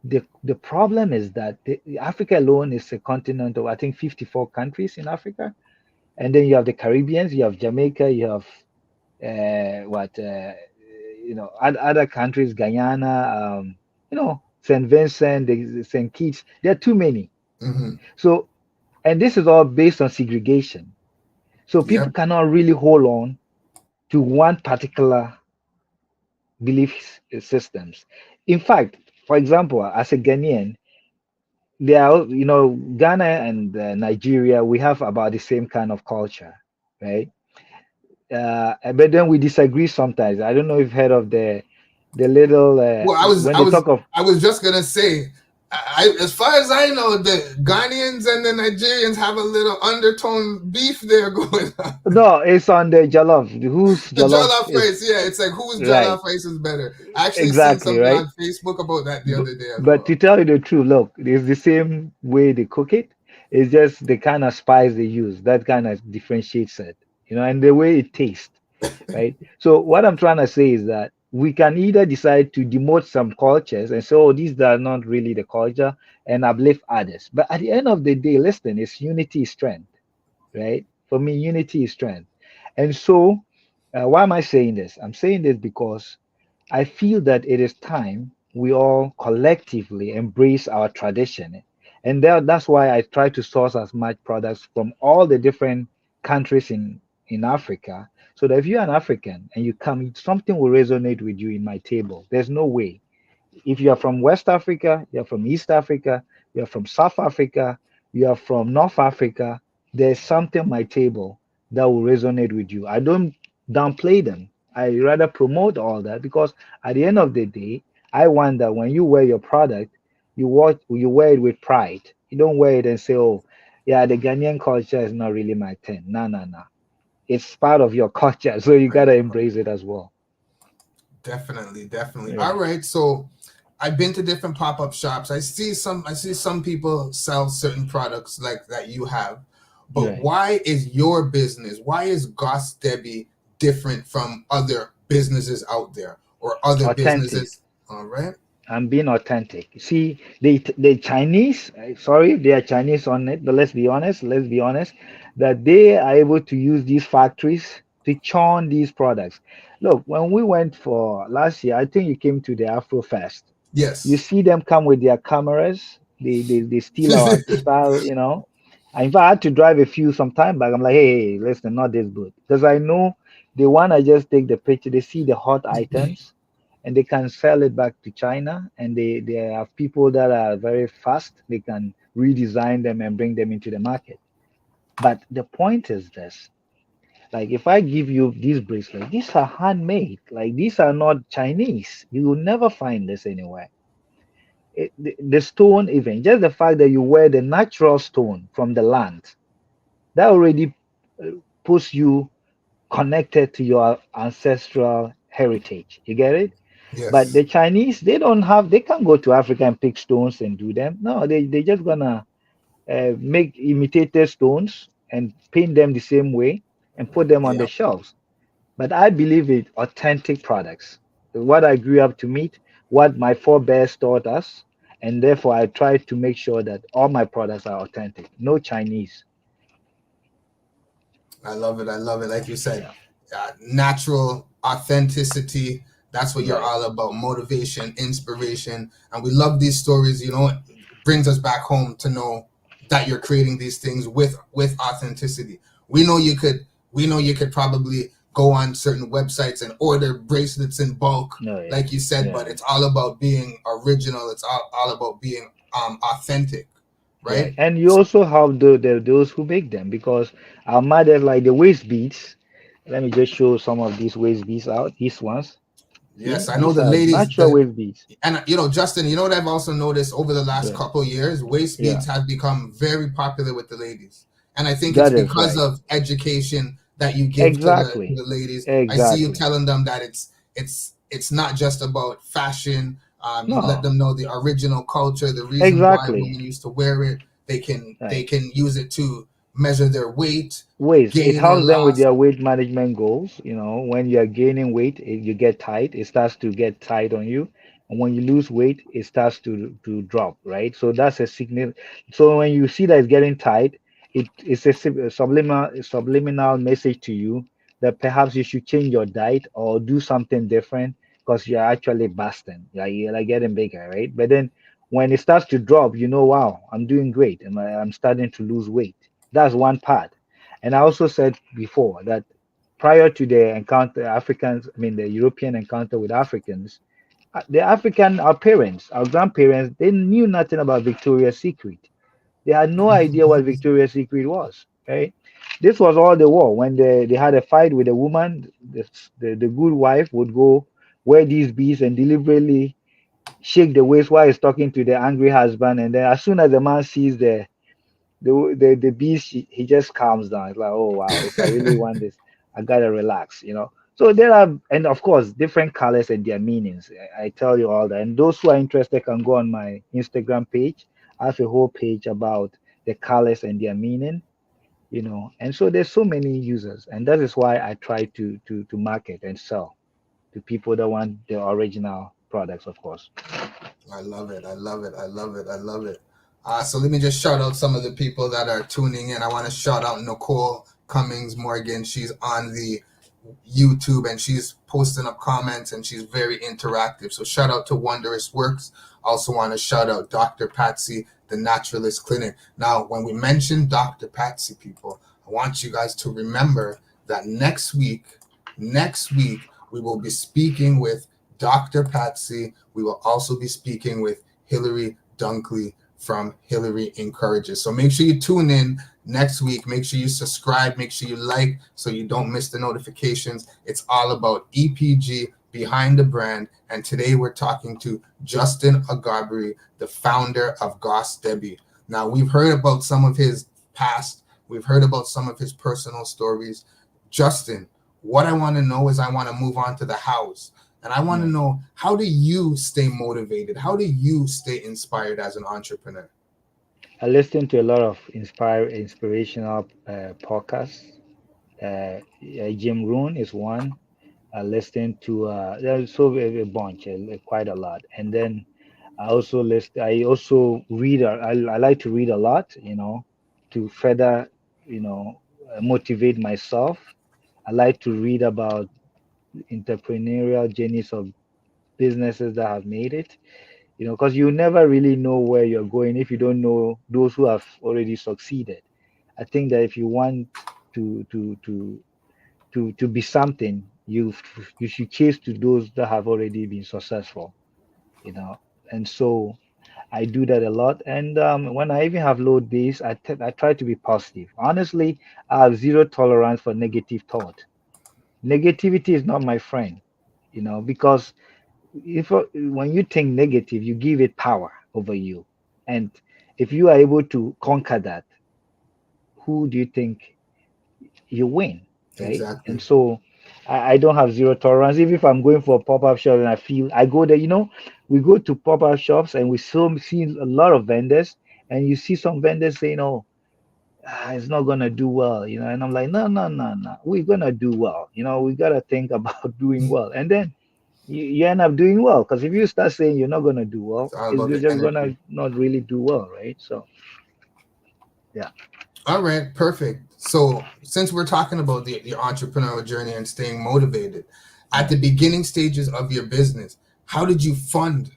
The problem is that Africa alone is a continent of I think 54 countries in Africa, and then you have the Caribbeans, you have Jamaica, you have what other countries, Guyana, St. Vincent, the St. Kitts. There are too many. Mm-hmm. So, and this is all based on segregation. So people Yep. cannot really hold on to one particular belief systems. In fact, for example, as a Ghanaian, there are, Ghana and Nigeria, we have about the same kind of culture, right? But then we disagree sometimes. I don't know if you've heard of the little Well, when they talk of. I was just gonna say, as far as I know, the Ghanaians and the Nigerians have a little undertone beef there going on. No, it's on the jollof. Whose The jollof jollof is rice, yeah, it's like whose right? jollof rice is better. I actually seen Exactly, something right. on Facebook about that the But, other day as but well. to tell you the truth, look, it's the same way they cook it. It's just the kind of spice they use that kind of differentiates it, and the way it tastes, right? So what I'm trying to say is that we can either decide to demote some cultures and say, oh, these are not really the culture, and uplift others. But at the end of the day, listen, it's unity is strength, right? For me, unity is strength. And so, why am I saying this? I'm saying this because I feel that it is time we all collectively embrace our tradition. And that's why I try to source as much products from all the different countries in Africa. So that if you're an African and you come, something will resonate with you in my table. There's no way. If you are from West Africa, you're from East Africa, you're from South Africa, you are from North Africa, there's something on my table that will resonate with you. I don't downplay them. I rather promote all that because at the end of the day, I want that when you wear your product, you wear it with pride. You don't wear it and say, "Oh, yeah, the Ghanaian culture is not really my thing." No, no, no. It's part of your culture, so you Right. gotta embrace it as well. Definitely, definitely. All Yeah, right, so I've been to different pop-up shops. I see some people sell certain products like that you have. But right. why is your business, why is Goss Debbie different from other businesses out there or other Authentic. businesses? All right. I'm being authentic. See, the Chinese, sorry, they are Chinese on it, but let's be honest, that they are able to use these factories to churn these products. Look, when we went for last year, I think you came to the Afro Fest. You Yes. see them come with their cameras, they steal our style, In fact, I had to drive a few some time back. I'm like, hey, listen, not this good. Because I know they want to just take the picture, they see the hot items and they can sell it back to China. And they have people that are very fast. They can redesign them and bring them into the market. But the point is this: like, if I give you these bracelets, these are handmade. Like, these are not Chinese. You will never find this anywhere. The stone, even just the fact that you wear the natural stone from the land, that already puts you connected to your ancestral heritage. You get it? But Yes. the Chinese, they can't go to Africa and pick stones and do them. No, they just gonna make imitated stones and paint them the same way and put them on the Yeah. shelves. But I believe in authentic products. What I grew up to meet, what my forebears taught us, and therefore I try to make sure that all my products are authentic. No Chinese. I love it. I love it. Like you said, Yeah, natural authenticity. That's what you're right. all about. Motivation, inspiration, and we love these stories. It brings us back home to know that you're creating these things with authenticity. We know you could. We know you could probably go on certain websites and order bracelets in bulk, No, yeah, like you said. But yeah. it's all about being original. It's all about being authentic, Right. right? And you also have those who make them because our mothers like the waist beads. Let me just show some of these waist beads out. These ones. See, Yes, I know these the are ladies. natural waist beads. And Justin, you know what I've also noticed over the last Yeah. couple years, waist Yeah. beads have become very popular with the ladies, and I think it's That is because right. of education that you give to Exactly. the ladies. I see you Exactly. telling them that it's not just about fashion. You let No. them know the original culture, the reason why Exactly. women used to wear it. They Right. can use it to measure their weight, Waist. It gain or helps them with loss. their weight management goals. When you are gaining weight, you get tight. It starts to get tight on you. And when you lose weight, it starts to drop, right? So that's a signal. So when you see that it's getting tight, it's a subliminal message to you that perhaps you should change your diet or do something different because you're actually busting. You're like getting bigger, right? But then when it starts to drop, wow, I'm doing great, and I'm starting to lose weight. That's one part. And I also said before that prior to the encounter, Africans, I mean the European encounter with Africans, our parents, our grandparents, they knew nothing about Victoria's Secret. They had no idea what Victoria's Secret was, right? This was all the war. When they had a fight with a woman, the good wife would go wear these beads and deliberately shake the waist while he's talking to the angry husband. And then as soon as the man sees the beast, he just calms down. It's like, oh wow, if I really want this, I gotta relax. So there are, and of course, different colors and their meanings. I tell you all that. And those who are interested can go on my Instagram page. I have a whole page about the colors and their meaning. And so there's so many users, and that is why I try to market and sell to people that want the original products, of course. I love it. I love it. I love it. I love it. So let me just shout out some of the people that are tuning in. I want to shout out Nicole Cummings Morgan. She's on the YouTube and she's posting up comments and she's very interactive. So shout out to Wondrous Works. Also want to shout out Dr. Patsy, the Naturalist Clinic. Now, when we mention Dr. Patsy, people, I want you guys to remember that next week, we will be speaking with Dr. Patsy. We will also be speaking with Hillary Dunkley from Hillary Encourages. So make sure you tune in next week. Make sure you subscribe. Make sure you like so you don't miss the notifications. It's all about EPG, behind the brand. And today we're talking to Justin Agabri, the founder of Goss Debbie. Now, we've heard about some of his past. We've heard about some of his personal stories. Justin, what I want to know is I want to move on to the house. And I want to know, how do you stay motivated? How do you stay inspired as an entrepreneur? I listen to a lot of inspirational podcasts. Jim Rohn is one. I listen to there's so a bunch, quite a lot. And then I also read. I like to read a lot, to further, motivate myself. I like to read about entrepreneurial journeys of businesses that have made it, because you never really know where you're going if you don't know those who have already succeeded. I think that if you want to to to to be something, you should chase to those that have already been successful, you know. And so I do that a lot. And when I even have low days, I try to be positive. Honestly, I have zero tolerance for negative thought. Negativity is not my friend, because if when you think negative, you give it power over you. And if you are able to conquer that, who do you think you win, right? Exactly. And so I don't have zero tolerance. Even if I'm going for a pop-up shop and I go there, we go to pop-up shops and we see a lot of vendors, and you see some vendors saying, "Oh, it's not gonna do well," and I'm like, "No, no, no, no, we're gonna do well. We gotta think about doing well." And then you end up doing well, because if you start saying you're not gonna do well, It's all it's about you're the just gonna energy. not really do well, right? So yeah. All right, perfect. So since we're talking about the entrepreneurial journey and staying motivated, at Yeah. the beginning stages of your business, how did you fund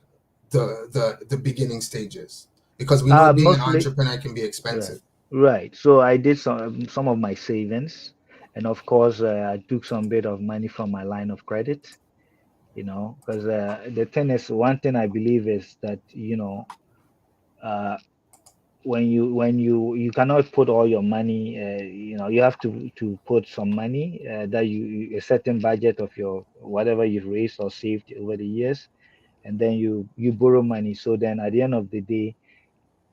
the beginning stages? Because we know being an Mostly. entrepreneur can be Right. expensive. Right. So I did some of my savings, and of course, I took some bit of money from my line of credit. Because the thing is, one thing I believe is that uh, when you cannot put all your money, you have to put some money, that a certain budget of your whatever you've raised or saved over the years, and then you borrow money. So then at the end of the day,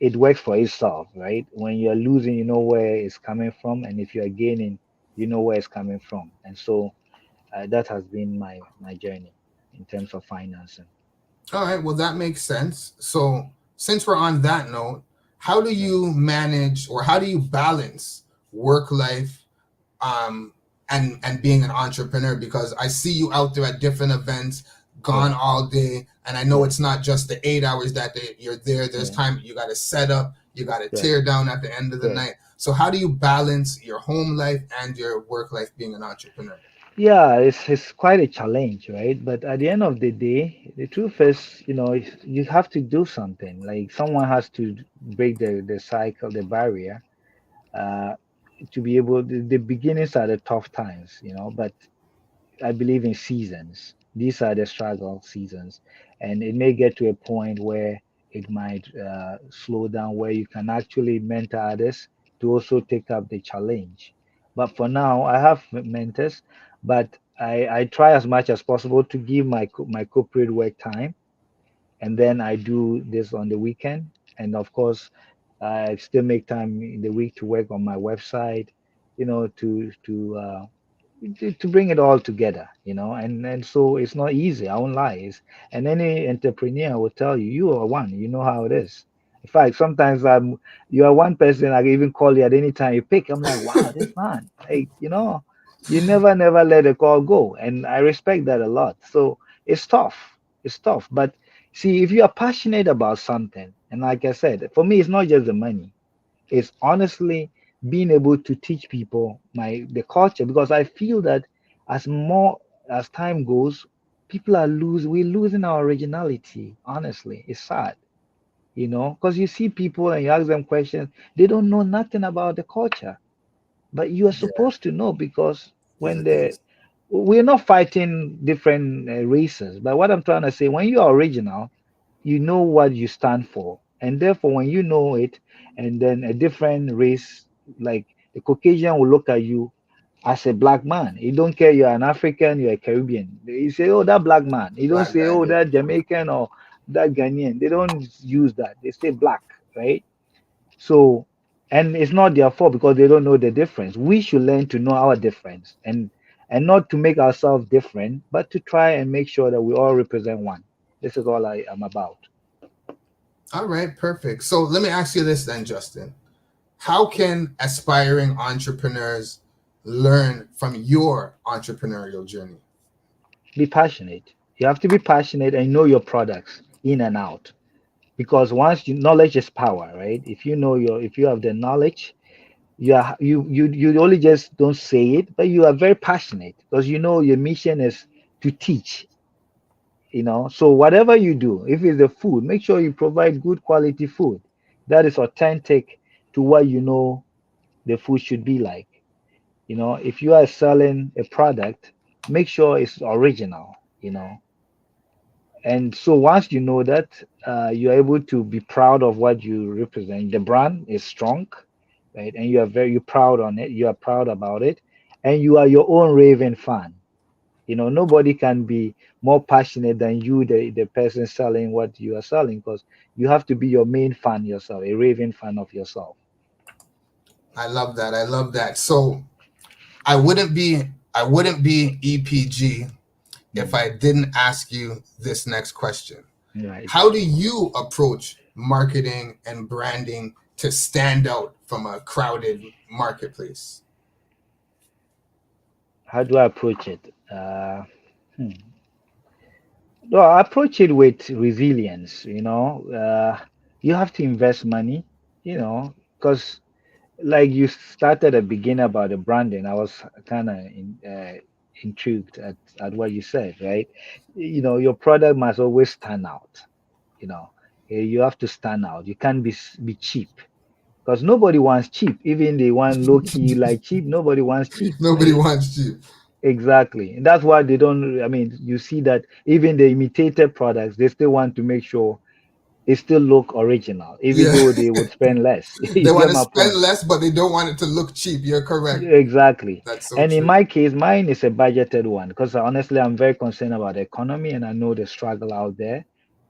it works for itself, right? When you're losing, you know where it's coming from, and if you're gaining, you know where it's coming from. And so that has been my journey in terms of financing. All right, well, that makes sense. So since we're on that note, how do Yeah. you manage or how do you balance work life um, and being an entrepreneur? Because I see you out there at different events, gone Yeah. all day, and I know Yeah. it's not just the 8 hours that you're there. There's Yeah. time you got to set up, you got to Right. tear down at the end of the Right. night. So how do you balance your home life and your work life being an entrepreneur? Yeah, it's quite a challenge, right? But at the end of the day, the truth is, you have to do something. Like someone has to break the cycle, the barrier, uh, to be able. The beginnings are the tough times, but I believe in seasons. These are the struggle seasons, and it may get to a point where it might slow down, where you can actually mentor others to also take up the challenge. But for now, I have mentors, but I try as much as possible to give my corporate work time, and then I do this on the weekend, and of course, I still make time in the week to work on my website, to bring it all together, and so it's not easy. I won't lie. And any entrepreneur will tell you, you are one. You know how it is. In fact, sometimes you are one person. I can even call you at any time you pick. I'm like, wow, this man, like, you never let a call go, and I respect that a lot. So it's tough. It's tough, but see, if you are passionate about something, and like I said, for me, it's not just the money, is honestly being able to teach people the culture, because I feel that as time goes, we're losing our originality. Honestly, it's sad, because you see people and you ask them questions, they don't know nothing about the culture, but you are Yeah, supposed to know, because these are when things. we're not fighting different races, but what I'm trying to say, when you are original, you know what you stand for, and therefore when you know it, and then a different race like the Caucasian will look at you as a black man. He don't care you're an African, you're a Caribbean. He say, oh, that black man. He don't Black say, guy, oh, yeah. that Jamaican or that Ghanaian. They don't use that. They say black, right? So, and it's not their fault because they don't know the difference. We should learn to know our difference, and not to make ourselves different, but to try and make sure that we all represent one. This is all I am about. All right, perfect. So let me ask you this then, Justin. How can aspiring entrepreneurs learn from your entrepreneurial journey? Be passionate. You have to be passionate and know your products in and out. Because knowledge is power, right? If you have the knowledge, you only just don't say it, but you are very passionate because your mission is to teach. So whatever you do, if it's the food, make sure you provide good quality food that is authentic to what the food should be like. If you are selling a product, make sure it's original. And so once you know that, you're able to be proud of what you represent. The brand is strong, right? And you're proud on it. You are proud about it, and you are your own Raven fan. Nobody can be more passionate than you, the person selling what you are selling, because you have to be your main fan yourself, a Raven fan of yourself. I love that. I love that. So I wouldn't be I wouldn't be EPG if Mm, I didn't ask you this next question. right. How do you approach marketing and branding to stand out from a crowded marketplace? How do I approach it? Hmm. No, I approach it with resilience. You have to invest money, because like you started at the beginning about the branding. I was kind of intrigued at what you said, right? Your product must always stand out. You know, you have to stand out. You can't be cheap, because nobody wants cheap. Even they want low key like cheap. Nobody wants cheap, Nobody right? wants you. Exactly. And that's why they don't. I mean, you see that even the imitated products, they still want to make sure it still look original, even Yeah. though they would spend less. They You want get to my spend point? less, but they don't want it to look cheap. You're correct. Exactly. That's so And in true. my case, mine is a budgeted one because honestly, I'm very concerned about the economy and I know the struggle out there.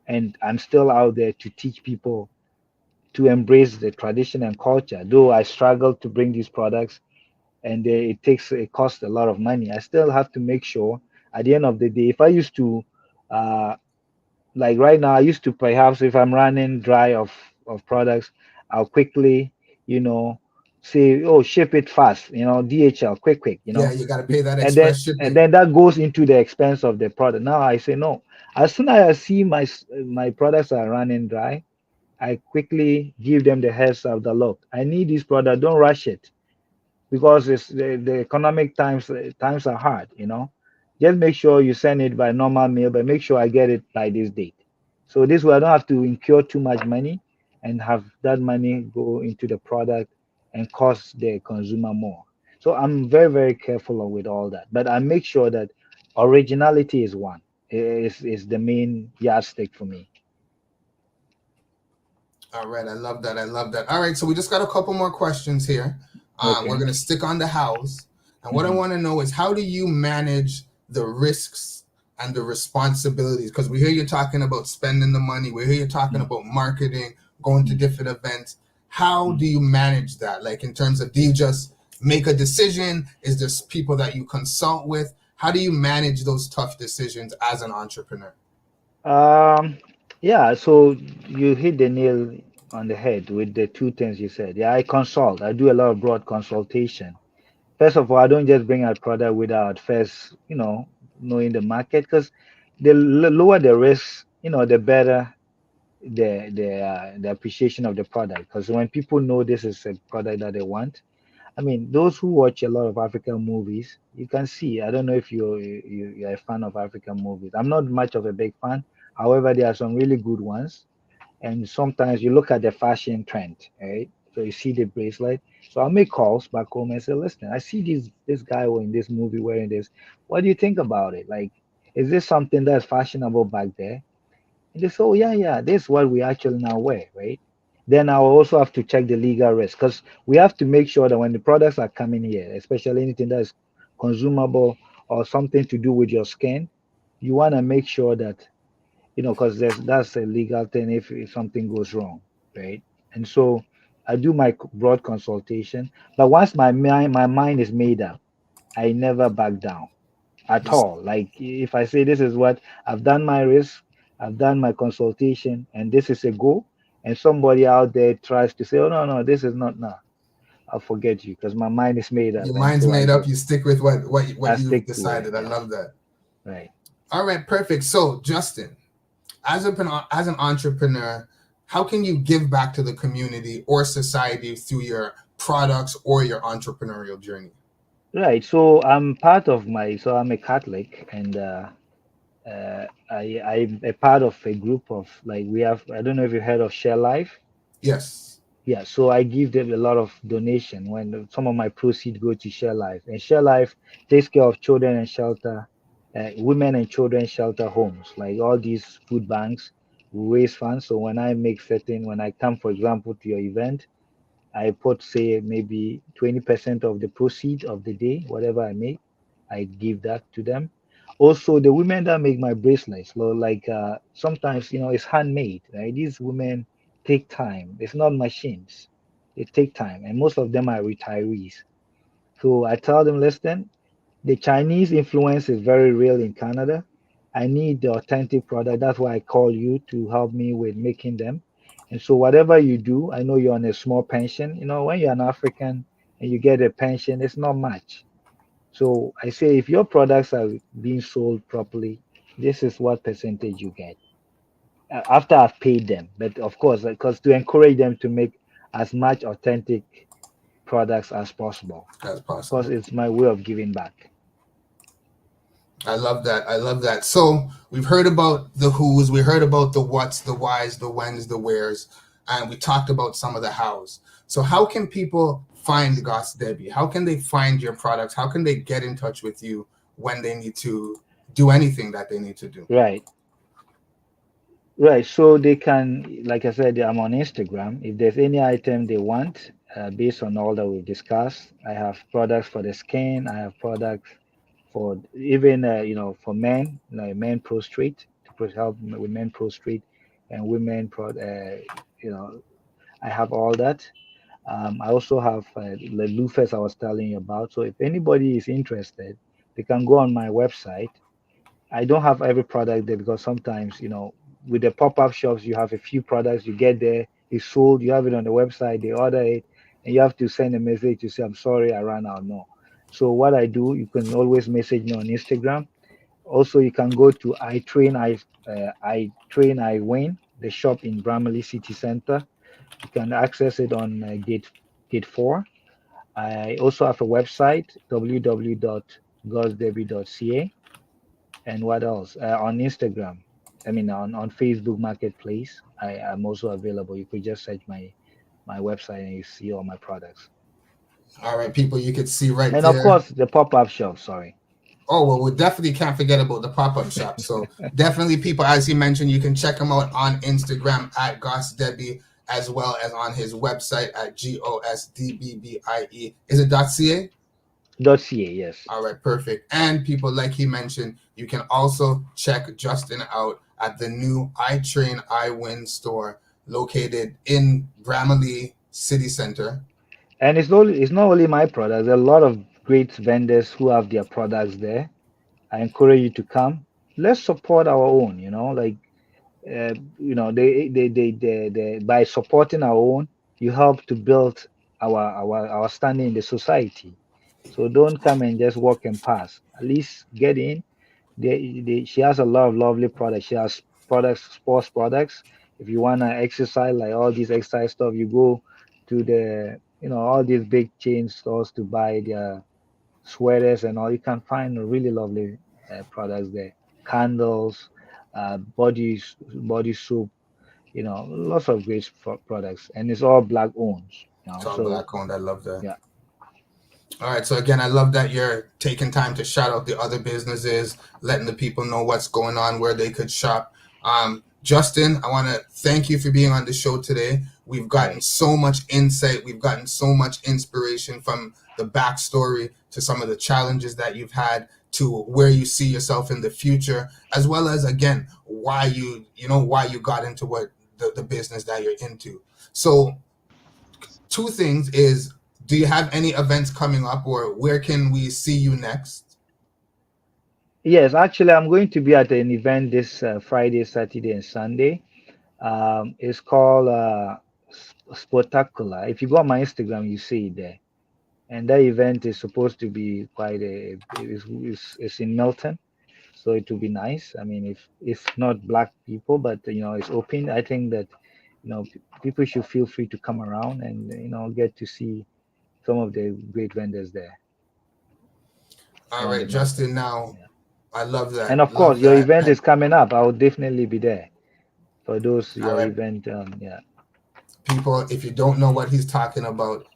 And I'm still out there to teach people to embrace the tradition and culture. Though I struggle to bring these products and it costs a lot of money, I still have to make sure at the end of the day, if I used to, uh, like right now, I used to perhaps if I'm running dry of products, I'll quickly, you know, say, oh, ship it fast, DHL, quick, Yeah, you got to pay that and then express and shipping. then that goes into the expense of the product. Now I say no. As soon as I see my products are running dry, I quickly give them the heads up that look, I need this product. Don't rush it. because the economic times are hard, you know. Just make sure you send it by normal mail, but make sure I get it by this date. So this way I don't have to incur too much money and have that money go into the product and cost the consumer more. So I'm very, very careful with all that. But I make sure that originality is one, is the main yardstick for me. All right, I love that. I love that. All right, so we just got a couple more questions here. We're Okay. gonna stick on the house, and what I Hmm. want to know is how do you manage the risks and the responsibilities? Because we hear you talking about spending the money, we hear you talking about marketing, going to different events. How do you manage that? Like in terms of, do you just make a decision? Is there people that you consult with? How do you manage those tough decisions as an entrepreneur? Um, yeah, so you hit the nail on the head with the two things you said. Yeah, I consult. I do a lot of broad consultation. First of all, I don't just bring out product without first, knowing the market, because the lower the risk, the better the appreciation of the product. Because when people know this is a product that they want, I mean, those who watch a lot of African movies, you can see. I don't know if you're a fan of African movies. I'm not much of a big fan. However, there are some really good ones. And sometimes you look at the fashion trend, right? So you see the bracelet. So I'll make calls back home and say, listen, I see this guy in this movie wearing this. What do you think about it? Like, is this something that's fashionable back there? And they say, oh, yeah, yeah, this is what we actually now wear, right? Then I will also have to check the legal risk because we have to make sure that when the products are coming here, especially anything that is consumable or something to do with your skin, you want to make sure that, because that's a legal thing if something goes wrong, right? And so I do my broad consultation, but once my mind is made up, I never back down at all. Like if I say this is what I've done my risk, I've done my consultation, and this is a go, and somebody out there tries to say, oh no, no, this is not now. I'll forget you because my mind is made up, Your and mind's so I made up. go, You stick with what I you've stick to it. decided. I Yeah, love that. right. All right, perfect. So, Justin, as an entrepreneur, how can you give back to the community or society through your products or your entrepreneurial journey? Right. So I'm a Catholic, and I'm a part of a group of, like, we have, I don't know if you heard of Share Life. Yes. Yeah, so I give them a lot of donation when some of my proceeds go to Share Life, and Share Life takes care of children and shelter, women and children shelter homes, like all these food banks. We raise funds. So when I come, for example, to your event, I put, say, maybe 20% of the proceed of the day, whatever I make, I give that to them. Also, the women that make my bracelets, like sometimes, it's handmade, right? These women take time. It's not machines. They take time, and most of them are retirees. So I tell them, listen, the Chinese influence is very real in Canada. I need the authentic product. That's why I call you to help me with making them. And so whatever you do, I know you're on a small pension. When you're an African and you get a pension, it's not much. So I say if your products are being sold properly, this is what percentage you get after I've paid them. But of course, because to encourage them to make as much authentic products as possible, As because possible. it's my way of giving back. I love that. I love that. So we've heard about the who's, we heard about the what's, the whys, the whens, the wheres, and we talked about some of the hows. So how can people find Goss Debbie? How can they find your products? How can they get in touch with you when they need to do anything that they need to do? Right. Right. So they can, like I said, I'm on Instagram. If there's any item they want, based on all that we've discussed, I have products for the skin. I have products for even, for men, men prostrate to help with men prostrate and women you know, I have all that. I also have the loofahs I was telling you about. So if anybody is interested, they can go on my website. I don't have every product there because sometimes, with the pop-up shops, you have a few products, you get there, it's sold, you have it on the website, they order it, and you have to send a message to say, I'm sorry, I ran out. No. So what I do, you can always message me on Instagram. Also, you can go to I Win, the shop in Bramley City Center. You can access it on gate 4. I also have a website, www.godsdebby.ca. And what else? On Instagram, I mean, on Facebook Marketplace, I'm also available. You could just search my website and you see all my products. All right, people, you can see right And of there. course, the pop-up shop. Sorry. Oh, well, we definitely can't forget about the pop-up shop. So definitely, people, as he mentioned, you can check him out on Instagram at Goss Debbie, as well as on his website at GOSDBBIE. Is it .ca? .ca, yes. All right, perfect. And people, like he mentioned, you can also check Justin out at the new I Train I Win store located in Grammarly City Center. And it's not only my products. There are a lot of great vendors who have their products there. I encourage you to come. Let's support our own. Like they by supporting our own, you help to build our standing in the society. So don't come and just walk and pass. At least get in. She has a lot of lovely products. She has products, sports products. If you wanna exercise, like all these exercise stuff, you go to the all these big chain stores to buy their sweaters and all. You can find really lovely products there. Candles, body soap, lots of great products, and it's all black owned. It's all So black owned. I love that. yeah, All right. So again, I love that you're taking time to shout out the other businesses, letting the people know what's going on, where they could shop. Justin, I want to thank you for being on the show today. We've gotten right. so much insight. We've gotten so much inspiration from the backstory to some of the challenges that you've had to where you see yourself in the future, as well as again why why you got into what the business that you're into. So two things is, do you have any events coming up, or where can we see you next? Yes, actually, I'm going to be at an event this Friday, Saturday, and Sunday. It's called Spotacular. If you go on my Instagram, you see it there. And that event is supposed to be quite it's in Milton, so it will be nice. I mean, if it's not black people, but it's open. I think that people should feel free to come around and get to see some of the great vendors there All around the right, Milton. Justin. Now, Yeah. I love And that. of course, Love your that. event is coming up. I will definitely be there for those All your right, event. Yeah, people, if you don't know what he's talking about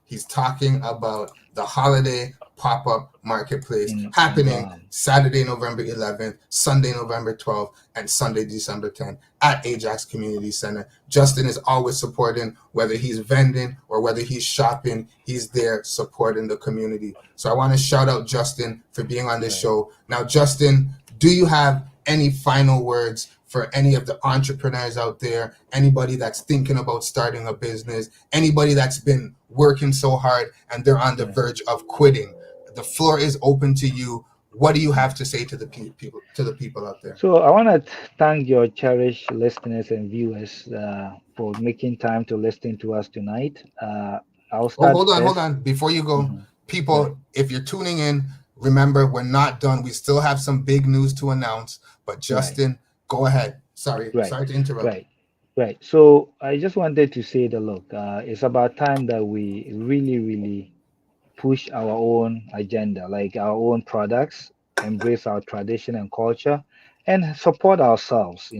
the holiday pop-up marketplace in happening Guam. Saturday, November 11th, Sunday, November 12th, and Sunday, December 10th at Ajax Community Center. Justin is always supporting, whether he's vending or whether he's shopping, he's there supporting the community. So I want to shout out Justin for being on this Right. show. Now, Justin, do you have any final words for any of the entrepreneurs out there, anybody that's thinking about starting a business, anybody that's been working so hard and they're on the Right. verge of quitting? The floor is open to you. What do you have Right. to say to the people out there? So I want to thank your cherished listeners and viewers for making time to listen to us tonight. I'll Oh, start hold first. on. Before you go, Mhm. Right. people, if you're tuning in, remember we're not done. We still have some big news to announce. But Right. Justin, go ahead. Sorry, Right. sorry to interrupt. Right. Right. So I just wanted to say that look, it's about time that we really, really push our own agenda, like our own products, embrace our tradition and culture, and support ourselves.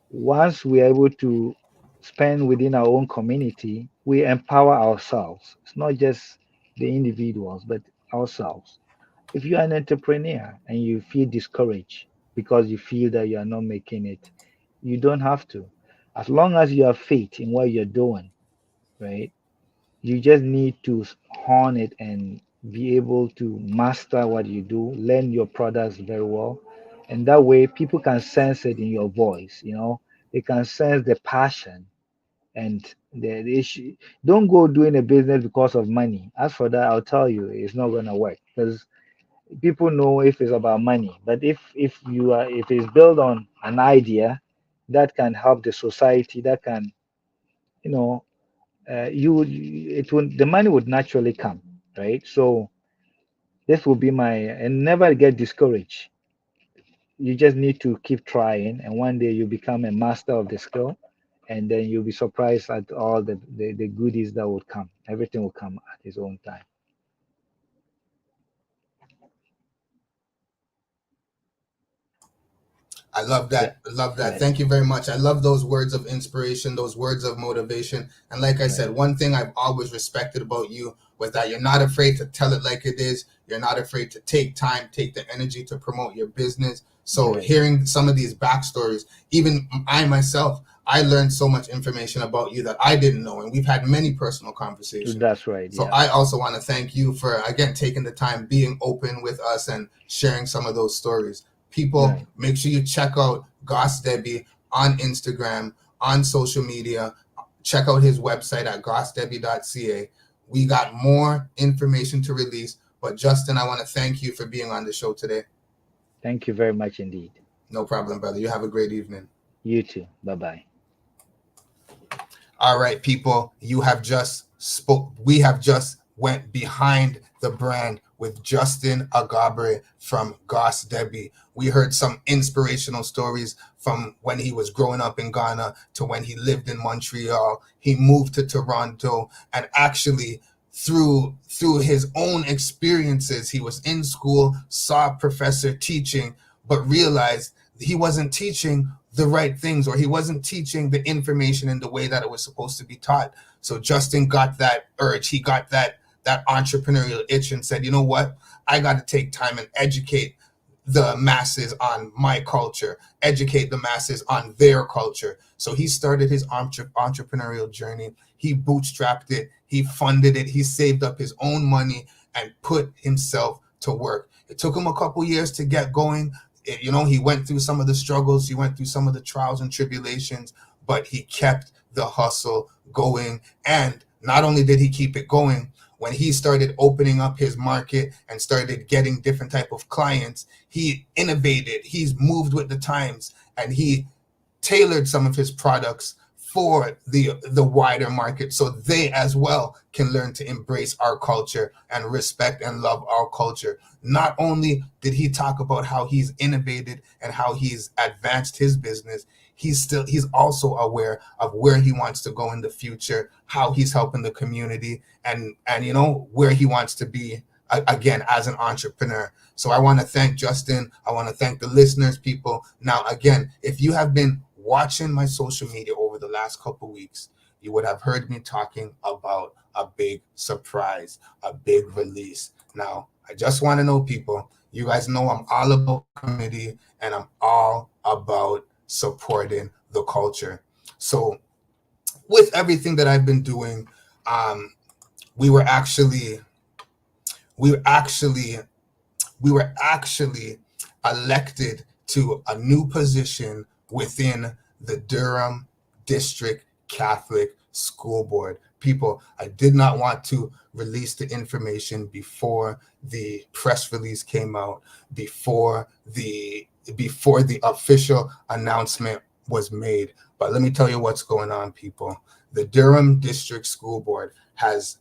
Once we are able to spend within our own community, we empower ourselves. It's not just the individuals, but ourselves. If you are an entrepreneur and you feel discouraged because you feel that you are not making it, you don't have to. As long as you have faith in what you're doing, right? You just need to hone it and be able to master what you do, learn your products very well. And that way people can sense it in your voice, they can sense the passion and the issue. Don't go doing a business because of money. As for that, I'll tell you, it's not gonna work because people know if it's about money. But if it's built on an idea that can help the society, that can, you know, you would it would the money would naturally come, right? So this will be my and never get discouraged. You just need to keep trying, and one day you become a master of the skill, and then you'll be surprised at all the goodies that will come. Everything will come at its own time. I love that. Yeah. I love that. Right. Thank you very much. I love those words of inspiration, those words of motivation. And like I Right. said, one thing I've always respected about you was that you're not afraid to tell it like it is. You're not afraid to take time, take the energy to promote your business. So Right. hearing some of these backstories, even I myself, I learned so much information about you that I didn't know. And we've had many personal conversations. That's right. So Yeah. I also want to thank you for, again, taking the time, being open with us and sharing some of those stories. People, Right. make sure you check out Goss Debbie on Instagram, on social media. Check out his website at gossdebbie.ca. We got more information to release. But Justin, I want to thank you for being on the show today. Thank you very much indeed. No problem, brother. You have a great evening. You too. Bye bye. All right, people, we have just went behind the brand with Justin Agabre from Goss Debbie. We heard some inspirational stories from when he was growing up in Ghana to when he lived in Montreal. He moved to Toronto, and actually through his own experiences, he was in school, saw a professor teaching, but realized he wasn't teaching the right things, or he wasn't teaching the information in the way that it was supposed to be taught. So Justin got that urge. He got that entrepreneurial itch and said, you know what? I got to take time and educate the masses on my culture, educate the masses on their culture. So he started his entrepreneurial journey. He bootstrapped it. He funded it. He saved up his own money and put himself to work. It took him a couple years to get going. He went through some of the struggles, he went through some of the trials and tribulations, but he kept the hustle going. And not only did he keep it going, when he started opening up his market and started getting different type of clients, he innovated, he's moved with the times, and he tailored some of his products for the wider market, so they as well can learn to embrace our culture and respect and love our culture. Not only did he talk about how he's innovated and how he's advanced his business, he's also aware of where he wants to go in the future, how he's helping the community, and where he wants to be again as an entrepreneur. So I want to thank Justin. I want to thank the listeners, people. Now, again, if you have been watching my social media over the last couple weeks, you would have heard me talking about a big surprise, a big release. Now, I just want to know, people, you guys know I'm all about community and I'm all about supporting the culture. So with everything that I've been doing, we were actually elected to a new position within the Durham District Catholic School Board. People, I did not want to release the information before the press release came out, before the official announcement was made. But let me tell you what's going on, people. The Durham District School Board has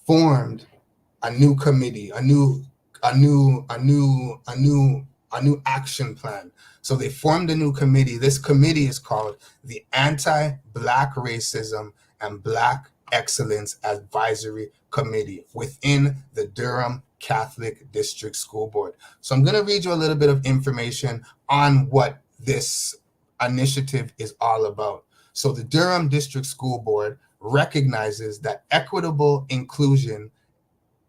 formed a new committee, a new action plan. So they formed a new committee. This committee is called the Anti-Black Racism and Black Excellence Advisory Committee within the Durham Catholic District School Board. So I'm going to read you a little bit of information on what this initiative is all about. So the Durham District School Board recognizes that equitable inclusion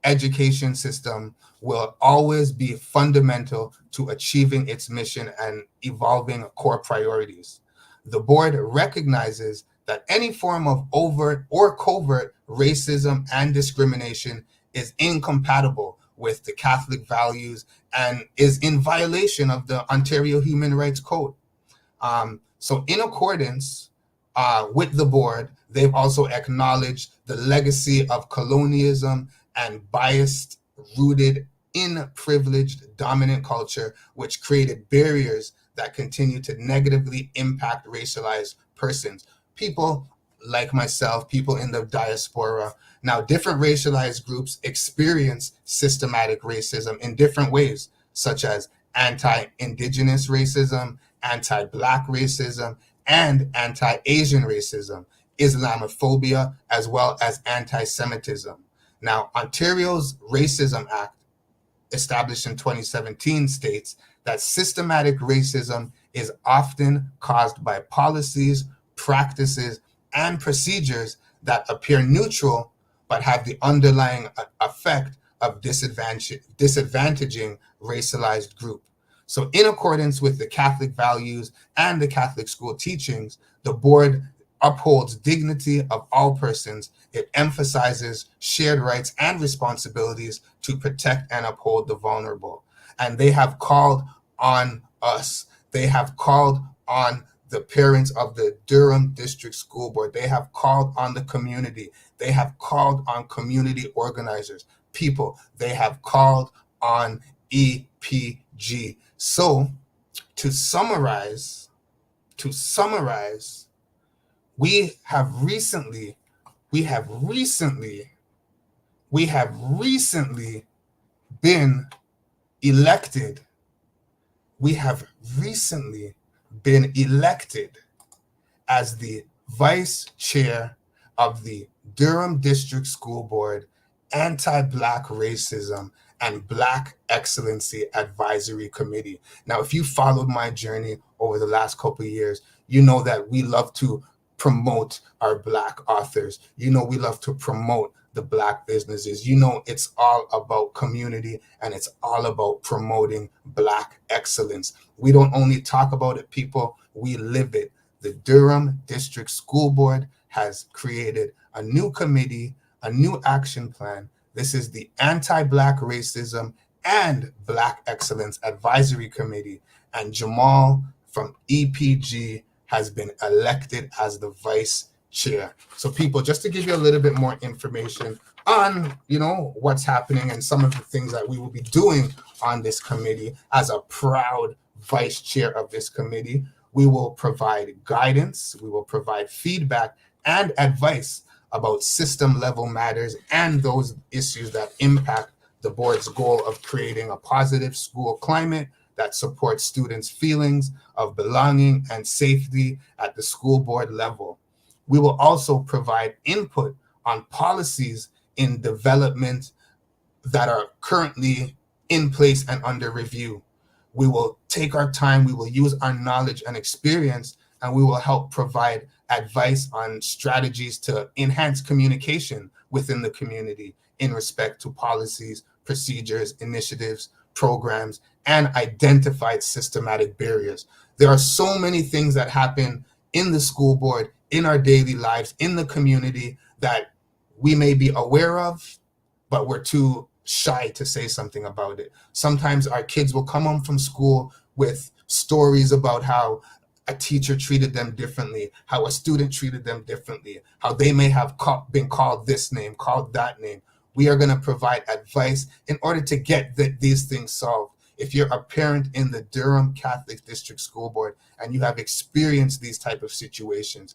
education system will always be fundamental to achieving its mission and evolving core priorities. The board recognizes that any form of overt or covert racism and discrimination is incompatible with the Catholic values and is in violation of the Ontario Human Rights Code. So in accordance with the board, they've also acknowledged the legacy of colonialism and bias rooted in privileged dominant culture, which created barriers that continue to negatively impact racialized persons. People like myself, people in the diaspora. Now, different racialized groups experience systematic racism in different ways, such as anti-Indigenous racism, anti-Black racism, and anti-Asian racism, Islamophobia, as well as anti-Semitism. Now, Ontario's Racism Act, established in 2017, states that systematic racism is often caused by policies, practices, and procedures that appear neutral but have the underlying effect of disadvantaging racialized group. So in accordance with the Catholic values and the Catholic school teachings, the board upholds dignity of all persons. It emphasizes shared rights and responsibilities to protect and uphold the vulnerable. And they have called on us. They have called on the parents of the Durham District School Board. They have called on the community. They have called on community organizers, people. They have called on EPG. So to summarize, we have recently been elected. We have recently been elected as the vice chair of the Durham District School Board Anti-Black Racism and Black Excellency Advisory Committee. Now, if you followed my journey over the last couple of years, you know that we love to promote our Black authors. You know, we love to promote the Black businesses. You know, it's all about community and it's all about promoting Black excellence. We don't only talk about it, people, we live it. The Durham District School Board has created a new committee, a new action plan. This is the Anti-Black Racism and Black Excellence Advisory Committee, and Jamal from EPG has been elected as the vice chair. So people, just to give you a little bit more information on, what's happening and some of the things that we will be doing on this committee as a proud vice chair of this committee, we will provide guidance, we will provide feedback and advice about system level matters and those issues that impact the board's goal of creating a positive school climate that supports students' feelings of belonging and safety at the school board level. We will also provide input on policies in development that are currently in place and under review. We will take our time, we will use our knowledge and experience, and we will help provide advice on strategies to enhance communication within the community in respect to policies, procedures, initiatives, programs, and identified systematic barriers. There are so many things that happen in the school board, in our daily lives, in the community that we may be aware of, but we're too shy to say something about it. Sometimes our kids will come home from school with stories about how a teacher treated them differently, how a student treated them differently, how they may have been called this name, called that name. We are going to provide advice in order to get these things solved. If you're a parent in the Durham Catholic District School Board and you have experienced these type of situations,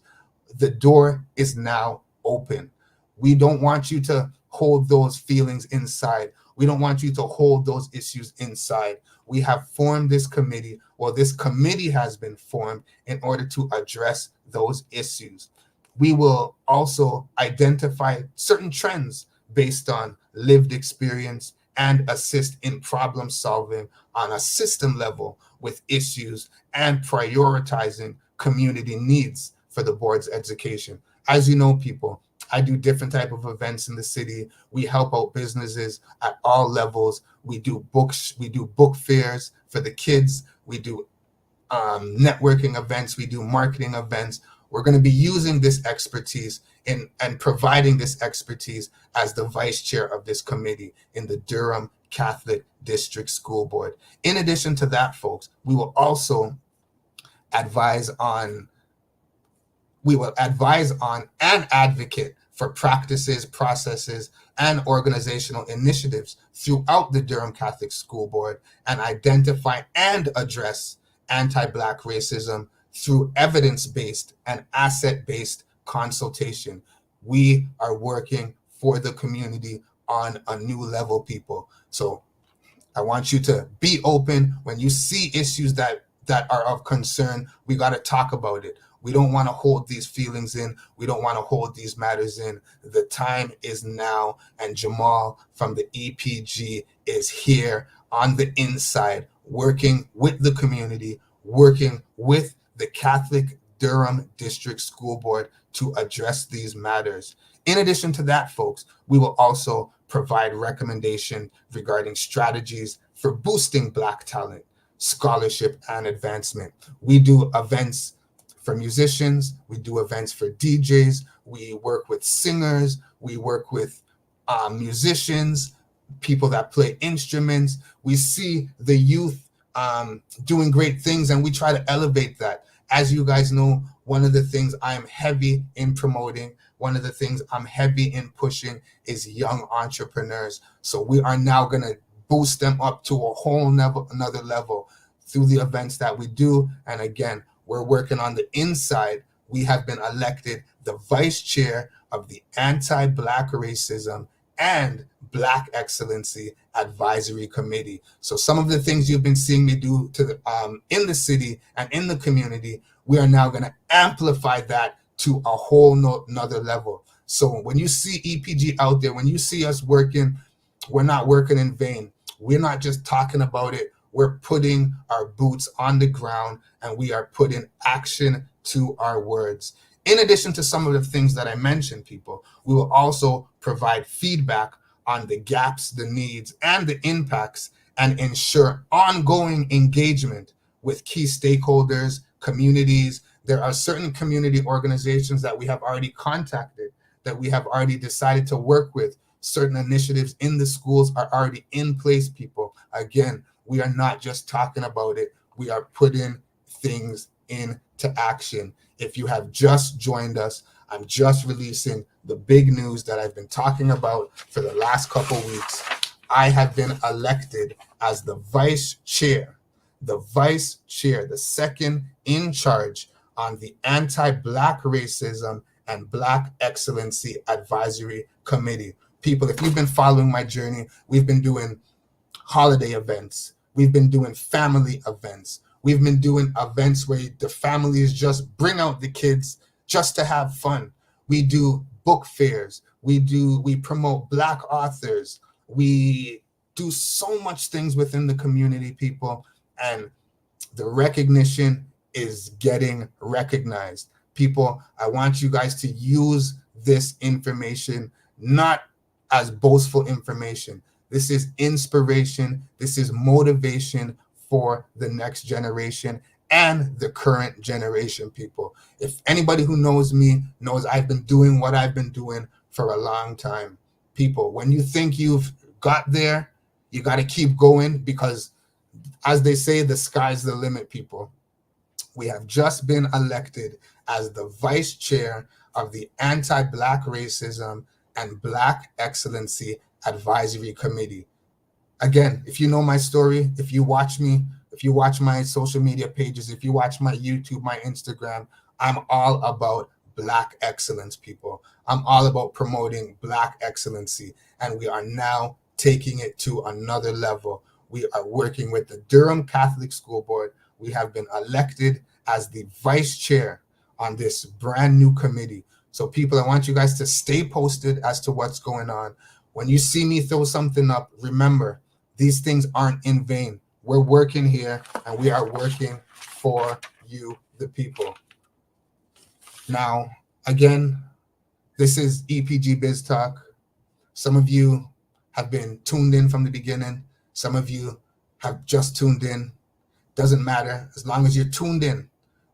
the door is now open. We don't want you to hold those feelings inside. We don't want you to hold those issues inside. We have formed this committee. Well, this committee has been formed in order to address those issues. We will also identify certain trends based on lived experience and assist in problem solving on a system level with issues and prioritizing community needs for the board's education. As you know, people, I do different type of events in the city. We help out businesses at all levels. We do books, we do book fairs for the kids. We do networking events. We do marketing events. We're going to be using this expertise and providing this expertise as the vice chair of this committee in the Durham Catholic District School Board. In addition to that, folks, we will also advise on and advocate for practices, processes, and organizational initiatives throughout the Durham Catholic School Board and identify and address anti-Black racism through evidence-based and asset-based consultation. We are working for the community on a new level, people. So I want you to be open when you see issues that are of concern. We got to talk about it. We don't want to hold these feelings in. We don't want to hold these matters in. The time is now, and Jamal from the EPG is here on the inside, working with the community, working with the Catholic Durham District School Board to address these matters. In addition to that, folks, we will also provide recommendation regarding strategies for boosting Black talent, scholarship, and advancement. We do events for musicians, we do events for DJs, we work with singers, we work with musicians, people that play instruments. We see the youth doing great things, and we try to elevate that. As you guys know, one of the things I am heavy in promoting, one of the things I'm heavy in pushing is young entrepreneurs. So we are now going to boost them up to a whole another level through the events that we do. And again, we're working on the inside. We have been elected the vice chair of the Anti-Black Racism and Black Excellency Advisory Committee. So some of the things you've been seeing me do to the, in the city and in the community, we are now going to amplify that to a whole nother level. So when you see EPG out there, when you see us working, we're not working in vain. We're not just talking about it. We're putting our boots on the ground, and we are putting action to our words. In addition to some of the things that I mentioned, people, we will also provide feedback on the gaps, the needs, and the impacts, and ensure ongoing engagement with key stakeholders, communities. There are certain community organizations that we have already contacted, that we have already decided to work with. Certain initiatives in the schools are already in place, people. Again, we are not just talking about it. We are putting things into action. If you have just joined us, I'm just releasing the big news that I've been talking about for the last couple weeks. I have been elected as the vice chair, the second in charge on the Anti-Black Racism and Black Excellency Advisory Committee. People, if you've been following my journey, we've been doing holiday events. We've been doing family events. We've been doing events where the families just bring out the kids just to have fun. We do book fairs. We promote Black authors. We do so much things within the community, people, and the recognition is getting recognized. People, I want you guys to use this information not as boastful information. This is inspiration. This is motivation for the next generation and the current generation, people. If anybody who knows me knows I've been doing what I've been doing for a long time. People, when you think you've got there, you got to keep going, because as they say, the sky's the limit, people. We have just been elected as the vice chair of the Anti-Black Racism and Black Excellency Advisory Committee. Again, if you know my story, if you watch me, if you watch my social media pages, if you watch my YouTube, my Instagram, I'm all about Black excellence, people. I'm all about promoting Black excellency, and we are now taking it to another level. We are working with the Durham Catholic School Board. We have been elected as the vice chair on this brand new committee. So people, I want you guys to stay posted as to what's going on. When you see me throw something up, remember, these things aren't in vain. We're working here, and we are working for you, the people. Now, again, this is EPG Biz Talk. Some of you have been tuned in from the beginning. Some of you have just tuned in. Doesn't matter. As long as you're tuned in,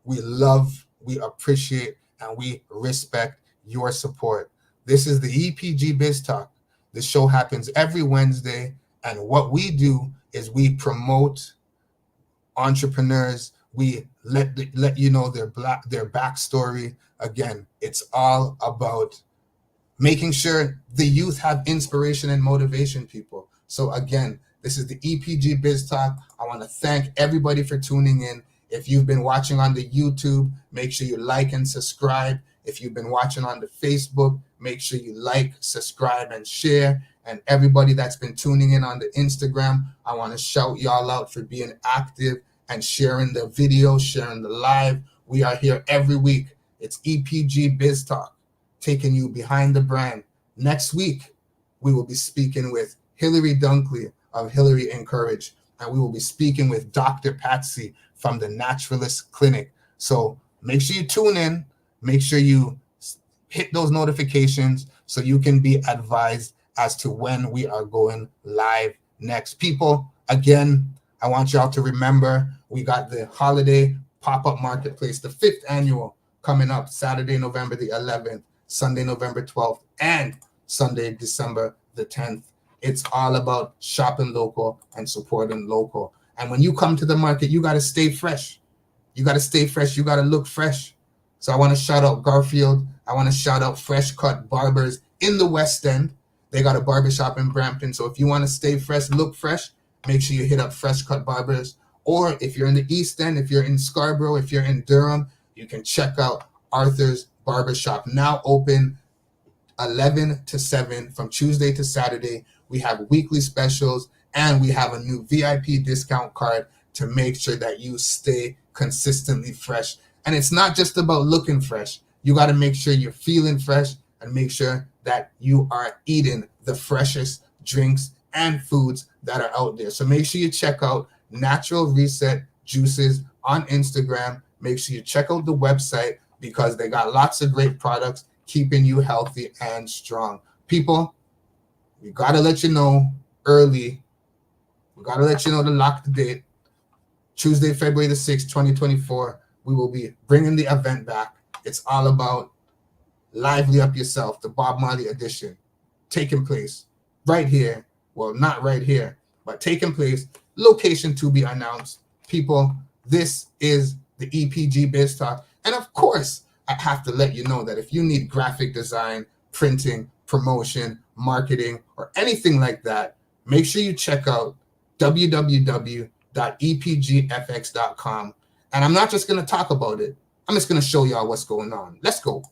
we love, we appreciate, and we respect your support. This is the EPG Biz Talk. This show happens every Wednesday, and what we do is we promote entrepreneurs. We let you know their backstory. Again, it's all about making sure the youth have inspiration and motivation, people. So again, this is the EPG Biz Talk. I want to thank everybody for tuning in. If you've been watching on the YouTube, make sure you like and subscribe. If you've been watching on the Facebook, make sure you like, subscribe, and share. And everybody that's been tuning in on the Instagram, I want to shout y'all out for being active and sharing the video, sharing the live. We are here every week. It's EPG Biz Talk, taking you behind the brand. Next week, we will be speaking with Hillary Dunkley of Hillary Encourage. and we will be speaking with Dr. Patsy from the Naturalist Clinic. So make sure you tune in, make sure you hit those notifications so you can be advised as to when we are going live next. People, again, I want y'all to remember we got the holiday pop-up marketplace, the 5th annual, coming up Saturday, November the 11th, Sunday, November 12th, and Sunday, December the 10th. It's all about shopping local and supporting local. And when you come to the market, you got to stay fresh. You got to stay fresh. You got to look fresh. So I want to shout out Garfield. I want to shout out Fresh Cut Barbers in the West End. They got a barbershop in Brampton. So if you want to stay fresh, look fresh, make sure you hit up Fresh Cut Barbers. Or if you're in the East End, if you're in Scarborough, if you're in Durham, you can check out Arthur's Barbershop, now open 11 to 7 from Tuesday to Saturday. We have weekly specials, and we have a new VIP discount card to make sure that you stay consistently fresh. And it's not just about looking fresh. You got to make sure you're feeling fresh and make sure that you are eating the freshest drinks and foods that are out there. So make sure you check out Natural Reset Juices on Instagram. Make sure you check out the website because they got lots of great products keeping you healthy and strong. People, we got to let you know early. We got to let you know the locked date. Tuesday, February the 6th, 2024. We will be bringing the event back. It's all about Lively Up Yourself, the Bob Marley edition, taking place right here. Well, not right here, but taking place. Location to be announced. People, this is the EPG Biz Talk. And of course, I have to let you know that if you need graphic design, printing, promotion, marketing, or anything like that, make sure you check out www.epgfx.com. And I'm not just going to talk about it. I'm just going to show y'all what's going on. Let's go.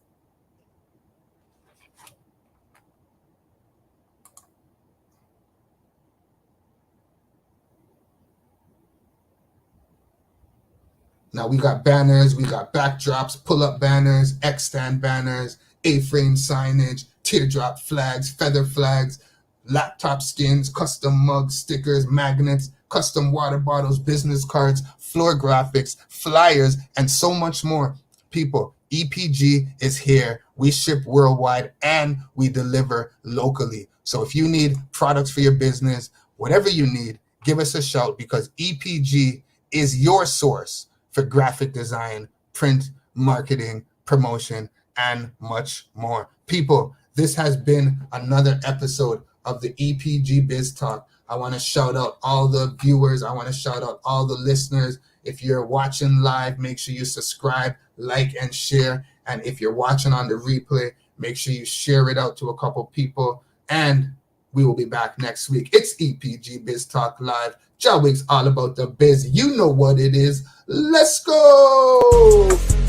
Now we got banners, we got backdrops, pull-up banners, X-stand banners, A-frame signage, teardrop flags, feather flags, laptop skins, custom mugs, stickers, magnets, custom water bottles, business cards, floor graphics, flyers, and so much more. People, EPG is here. We ship worldwide and we deliver locally. So if you need products for your business, whatever you need, give us a shout because EPG is your source for graphic design, print, marketing, promotion, and much more. People, this has been another episode of the EPG Biz Talk. I want to shout out all the viewers. I want to shout out all the listeners. If you're watching live, make sure you subscribe, like, and share. And if you're watching on the replay, make sure you share it out to a couple people. And we will be back next week. It's EPG Biz Talk Live. Jawig's all about the biz. You know what it is. Let's go.